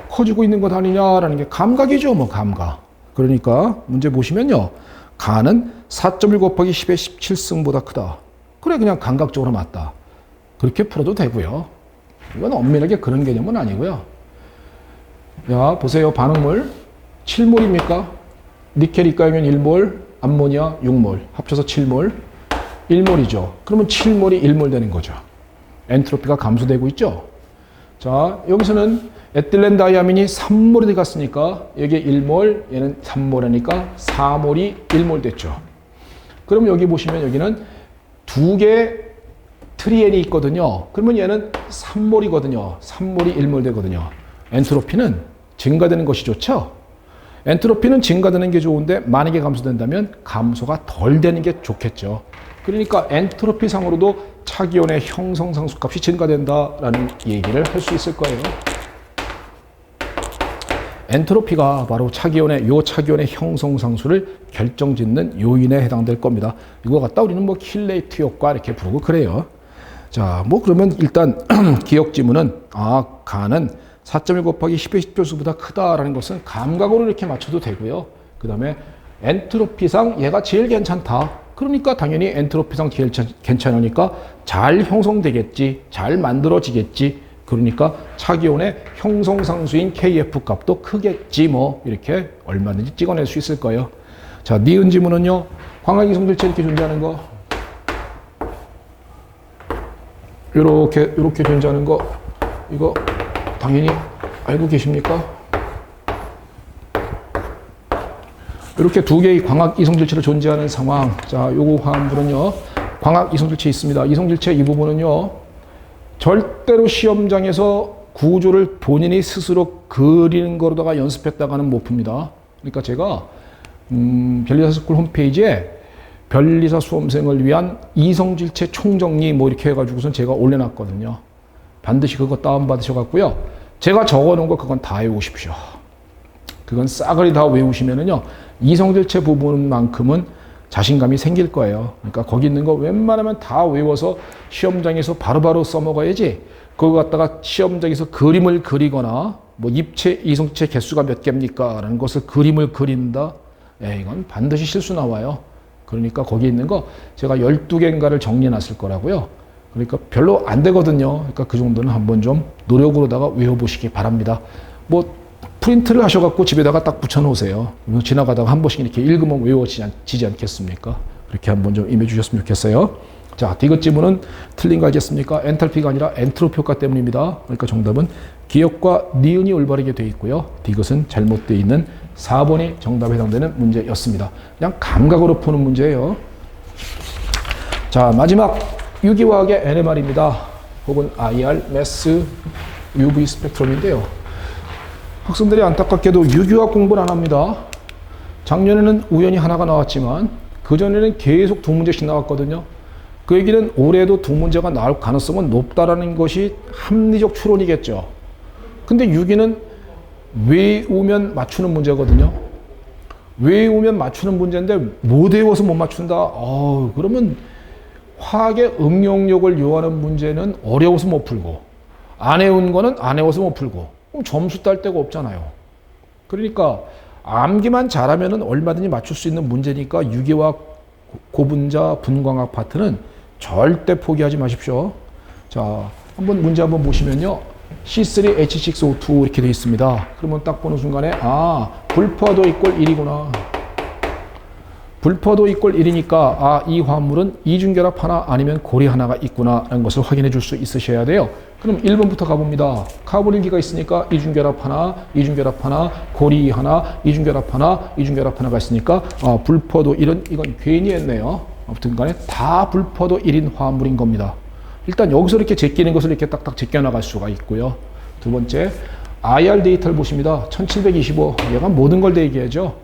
Speaker 1: 커지고 있는 것 아니냐라는 게 감각이죠. 뭐 감각. 그러니까 문제 보시면요. 가는 4.1 곱하기 10의 17승보다 크다. 그래 그냥 감각적으로 맞다. 그렇게 풀어도 되고요. 이건 엄밀하게 그런 개념은 아니고요. 야 보세요. 반응물 7몰입니까? 니켈 이가용연 1몰, 암모니아 6몰, 합쳐서 7몰, 1몰이죠. 그러면 7몰이 1몰 되는 거죠. 엔트로피가 감소되고 있죠. 자, 여기서는 에틸렌 다이아민이 3몰이 들어갔으니까 여기에 1몰, 얘는 3몰이니까 4몰이 1몰 됐죠. 그럼 여기 보시면 여기는 2개 트리엔이 있거든요. 그러면 얘는 3몰이거든요. 3몰이 1몰 되거든요. 엔트로피는 증가되는 것이 좋죠. 엔트로피는 증가되는 게 좋은데 만약에 감소된다면 감소가 덜 되는 게 좋겠죠. 그러니까 엔트로피 상으로도 차기온의 형성상수 값이 증가된다라는 얘기를 할 수 있을 거예요. 엔트로피가 바로 차기온의 형성 상수를 결정짓는 요인에 해당될 겁니다. 이거 갖다 우리는 뭐 킬레이트 효과 이렇게 부르고 그래요. 자, 뭐 그러면 일단 기억 지문은 가는 4.1 곱하기 10의 10조수보다 크다라는 것은 감각으로 이렇게 맞춰도 되고요. 그 다음에 엔트로피상 얘가 제일 괜찮다. 그러니까 당연히 엔트로피상 제일 괜찮으니까 잘 형성되겠지, 잘 만들어지겠지. 그러니까 차기온의 형성상수인 KF 값도 크겠지 뭐 이렇게 얼마든지 찍어낼 수 있을 거예요. 자, 니은 지문은요. 광학이성질체 이렇게 존재하는 거 이렇게 존재하는 거 이거 당연히 알고 계십니까? 이렇게 두 개의 광학 이성질체로 존재하는 상황. 자, 요거 화합물은요. 광학 이성질체 있습니다. 이성질체 이 부분은요. 절대로 시험장에서 구조를 본인이 스스로 그리는 거로다가 연습했다가는 못 풉니다. 그러니까 제가 변리사 스쿨 홈페이지에 변리사 수험생을 위한 이성질체 총정리 뭐 이렇게 해가지고선 제가 올려놨거든요. 반드시 그거 다운받으셔갖고요. 제가 적어놓은 거 그건 다 외우십시오. 그건 싸그리 다 외우시면은요. 이성질체 부분만큼은 자신감이 생길 거예요. 그러니까 거기 있는 거 웬만하면 다 외워서 시험장에서 바로바로 써먹어야지 그거 갖다가 시험장에서 그림을 그리거나 뭐 입체, 이성체 개수가 몇 개입니까? 라는 것을 그림을 그린다? 이건 반드시 실수 나와요. 그러니까 거기 있는 거 제가 12개인가를 정리해 놨을 거라고요. 그러니까 별로 안 되거든요. 그러니까 그 정도는 한번 좀 노력으로다가 외워보시기 바랍니다. 뭐 프린트를 하셔갖고 집에다가 딱 붙여놓으세요. 지나가다가 한 번씩 이렇게 읽으면 외워지지 않겠습니까? 그렇게 한번 좀 임해 주셨으면 좋겠어요. 자, 디귿 지문은 틀린 거 알겠습니까? 엔탈피가 아니라 엔트로피 효과 때문입니다. 그러니까 정답은 기역과 니은이 올바르게 되어 있고요. 디귿은 잘못되어 있는 4번이 정답에 해당되는 문제였습니다. 그냥 감각으로 푸는 문제예요. 자, 마지막 유기화학의 NMR입니다. 혹은 IR, MES, UV 스펙트럼인데요. 학생들이 안타깝게도 유기화학 공부를 안 합니다. 작년에는 우연히 하나가 나왔지만 그전에는 계속 두 문제씩 나왔거든요. 그 얘기는 올해도 두 문제가 나올 가능성은 높다라는 것이 합리적 추론이겠죠. 근데 유기는 외우면 맞추는 문제거든요. 외우면 맞추는 문제인데 못 외워서 못 맞춘다. 그러면 화학의 응용력을 요하는 문제는 어려워서 못 풀고 안 외운 거는 안 외워서 못 풀고 그럼 점수 딸 데가 없잖아요. 그러니까 암기만 잘하면 얼마든지 맞출 수 있는 문제니까 유기화학 고분자 분광학 파트는 절대 포기하지 마십시오. 자, 문제 한번 보시면요. C3H6O2 이렇게 되어 있습니다. 그러면 딱 보는 순간에 불포도 이꼴 1이구나. 불포도 이꼴 1이니까 이 화합물은 이중결합 하나 아니면 고리 하나가 있구나 라는 것을 확인해 줄 수 있으셔야 돼요. 그럼 1번부터 가봅니다. 카본 1기가 있으니까 이중결합 하나, 이중결합 하나, 고리 하나, 이중결합 하나, 이중결합 하나가 있으니까 불포도 1은 이건 괜히 했네요. 아무튼 간에 다 불포도 1인 화합물인 겁니다. 일단 여기서 이렇게 제끼는 것을 이렇게 딱딱 제껴나갈 수가 있고요. 두 번째, IR 데이터를 보십니다. 1725, 얘가 모든 걸 다 얘기하죠.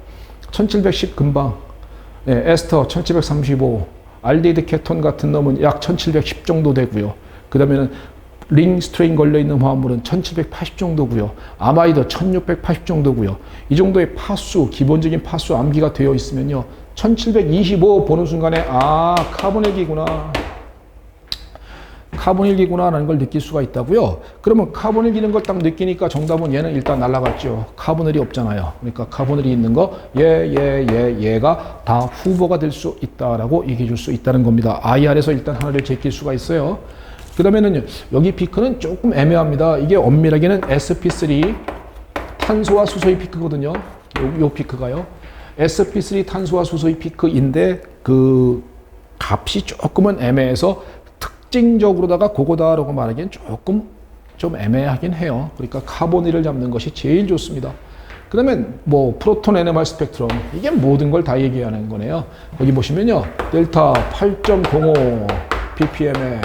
Speaker 1: 1710 금방, 에스터 1735, 알데히드 케톤 같은 놈은 약 1710 정도 되고요. 그 다음에는 링 스트레인 걸려있는 화합물은 1780 정도고요. 아마이드 1680 정도고요. 이 정도의 파수, 기본적인 파수 암기가 되어 있으면요. 1725 보는 순간에 카본 1기구나. 카본 1기구나 라는 걸 느낄 수가 있다고요. 그러면 카본 1기는 걸 딱 느끼니까 정답은 얘는 일단 날아갔죠. 카본 1이 없잖아요. 그러니까 카본 1이 있는 거 얘가 다 후보가 될 수 있다라고 얘기해 줄 수 있다는 겁니다. IR에서 일단 하나를 제낄 수가 있어요. 그 다음에는 여기 피크는 조금 애매합니다. 이게 엄밀하게는 sp3 탄소와 수소의 피크거든요. 요 피크가요. sp3 탄소와 수소의 피크인데 그 값이 조금은 애매해서 특징적으로다가 그거다라고 말하기엔 조금 좀 애매하긴 해요. 그러니까 카본 1을 잡는 것이 제일 좋습니다. 그 다음에 뭐 프로톤 NMR 스펙트럼 이게 모든 걸 다 얘기하는 거네요. 여기 보시면요. 델타 8.05 ppm에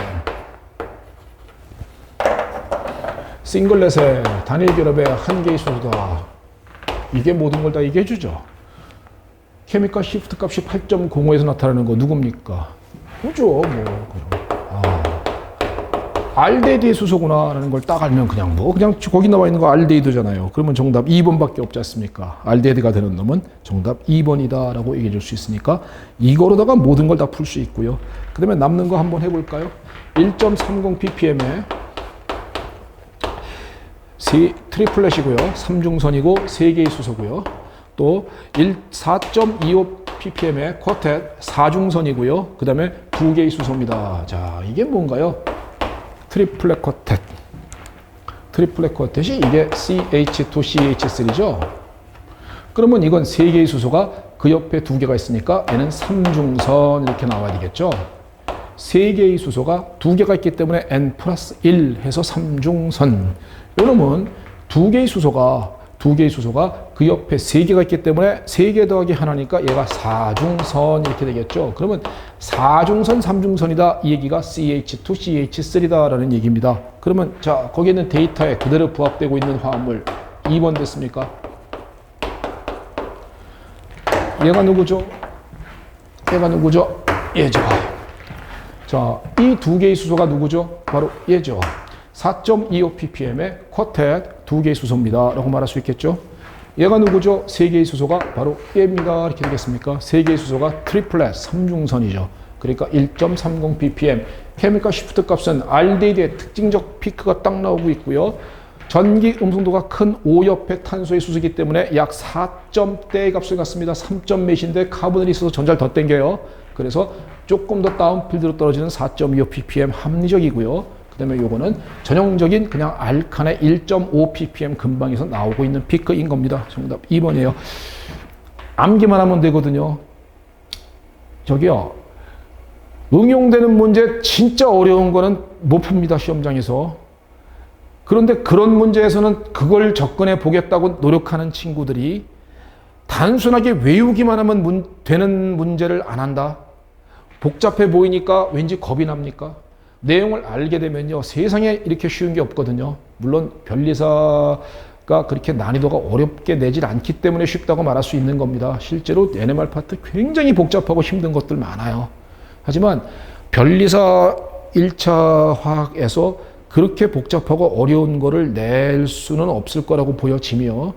Speaker 1: 싱글렛의 단일 결합의 한 개의 수소다. 이게 모든 걸 다 얘기해 주죠. 케미컬 시프트 값이 8.05에서 나타나는 거 누굽니까? 그죠. 알데히드의 수소구나라는 걸 딱 알면 그냥 거기 나와 있는 거 알데히드잖아요. 그러면 정답 2번밖에 없지 않습니까? 알데히드가 되는 놈은 정답 2번이다라고 얘기해 줄 수 있으니까 이거로다가 모든 걸 다 풀 수 있고요. 그 다음에 남는 거 한번 해볼까요? 1.30 ppm에 트리플렛이고요. 3중선이고 3개의 수소고요. 또 4.25 ppm의 쿼텟 4중선이고요. 그 다음에 2개의 수소입니다. 자, 이게 뭔가요? 트리플렛 쿼텟. 트리플렛 쿼텟이 이게 CH2CH3죠. 그러면 이건 3개의 수소가 그 옆에 2개가 있으니까 얘는 3중선 이렇게 나와야 되겠죠. 3개의 수소가 2개가 있기 때문에 N 플러스 1 해서 3중선. 이러면 2개의 수소가 그 옆에 3개가 있기 때문에 3개 더하기 하나니까 얘가 4중선 이렇게 되겠죠. 그러면 4중선, 3중선이다. 이 얘기가 CH2CH3다 라는 얘기입니다. 그러면 자, 거기에 있는 데이터에 그대로 부합되고 있는 화합물 2번 됐습니까? 얘가 누구죠? 얘죠. 자, 이 2개의 수소가 누구죠? 바로 얘죠. 4.25 ppm의 쿼텟 2개의 수소입니다. 라고 말할 수 있겠죠. 얘가 누구죠? 3개의 수소가 바로 얘입니다. 이렇게 되겠습니까? 3개의 수소가 트리플렛 3중선이죠. 그러니까 1.30 ppm. 케미컬 시프트 값은 알데히드의 특징적 피크가 딱 나오고 있고요. 전기 음성도가 큰 O 옆에 탄소의 수소이기 때문에 약 4점대의 값을 갖습니다. 3점 몇인데 카본이 있어서 전자를 더 땡겨요. 그래서 조금 더 다운필드로 떨어지는 4.25 ppm 합리적이고요. 그 다음에 요거는 전형적인 그냥 알칸의 1.5 ppm 근방에서 나오고 있는 피크인 겁니다. 정답 2번이에요. 암기만 하면 되거든요. 저기요. 응용되는 문제 진짜 어려운 거는 못 풉니다. 시험장에서. 그런데 그런 문제에서는 그걸 접근해 보겠다고 노력하는 친구들이 단순하게 외우기만 하면 되는 문제를 안 한다. 복잡해 보이니까 왠지 겁이 납니까? 내용을 알게 되면요. 세상에 이렇게 쉬운 게 없거든요. 물론 변리사가 그렇게 난이도가 어렵게 내질 않기 때문에 쉽다고 말할 수 있는 겁니다. 실제로 NMR 파트 굉장히 복잡하고 힘든 것들 많아요. 하지만 변리사 1차 화학에서 그렇게 복잡하고 어려운 거를 낼 수는 없을 거라고 보여지며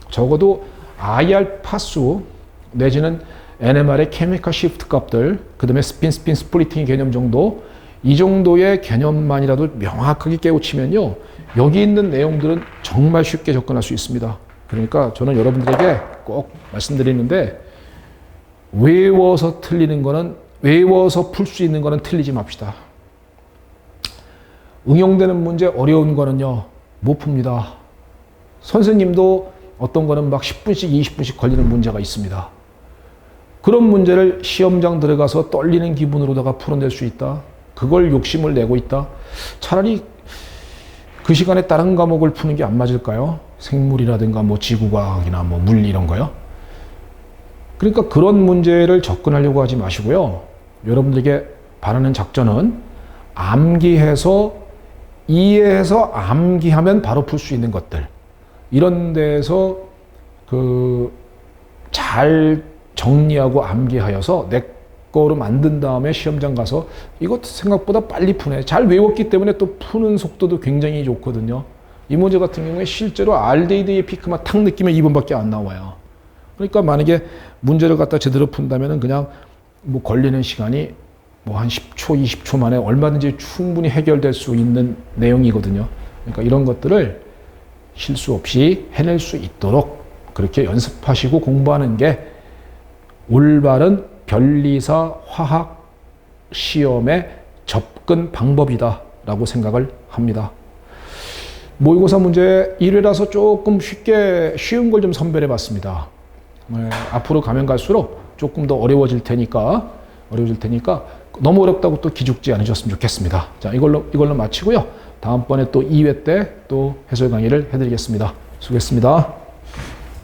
Speaker 1: 적어도 IR 파수 내지는 NMR의 케미컬 시프트 값들, 그 다음에 스핀 스플리팅 개념 정도, 이 정도의 개념만이라도 명확하게 깨우치면요, 여기 있는 내용들은 정말 쉽게 접근할 수 있습니다. 그러니까 저는 여러분들에게 꼭 말씀드리는데, 외워서 풀 수 있는 거는 틀리지 맙시다. 응용되는 문제 어려운 거는요, 못 풉니다. 선생님도 어떤 거는 막 10분씩 20분씩 걸리는 문제가 있습니다. 그런 문제를 시험장 들어가서 떨리는 기분으로다가 풀어낼 수 있다. 그걸 욕심을 내고 있다. 차라리 그 시간에 다른 과목을 푸는 게 안 맞을까요? 생물이라든가 뭐 지구과학이나 뭐 물리 이런 거요. 그러니까 그런 문제를 접근하려고 하지 마시고요. 여러분들에게 바라는 작전은 암기해서 이해해서 암기하면 바로 풀 수 있는 것들. 이런 데서 잘 정리하고 암기하여서 내 거로 만든 다음에 시험장 가서 이것 생각보다 빨리 푸네. 잘 외웠기 때문에 또 푸는 속도도 굉장히 좋거든요. 이 문제 같은 경우에 실제로 알데히드의 피크만 탁 느끼면 2번밖에 안 나와요. 그러니까 만약에 문제를 갖다 제대로 푼다면 그냥 뭐 걸리는 시간이 뭐 한 10초, 20초 만에 얼마든지 충분히 해결될 수 있는 내용이거든요. 그러니까 이런 것들을 실수 없이 해낼 수 있도록 그렇게 연습하시고 공부하는 게 올바른 변리사 화학 시험의 접근 방법이다라고 생각을 합니다. 모의고사 문제 1회라서 조금 쉬운 걸 좀 선별해 봤습니다. 앞으로 가면 갈수록 조금 더 어려워질 테니까 너무 어렵다고 또 기죽지 않으셨으면 좋겠습니다. 자, 이걸로 마치고요. 다음번에 또 2회 때 또 해설 강의를 해드리겠습니다. 수고했습니다.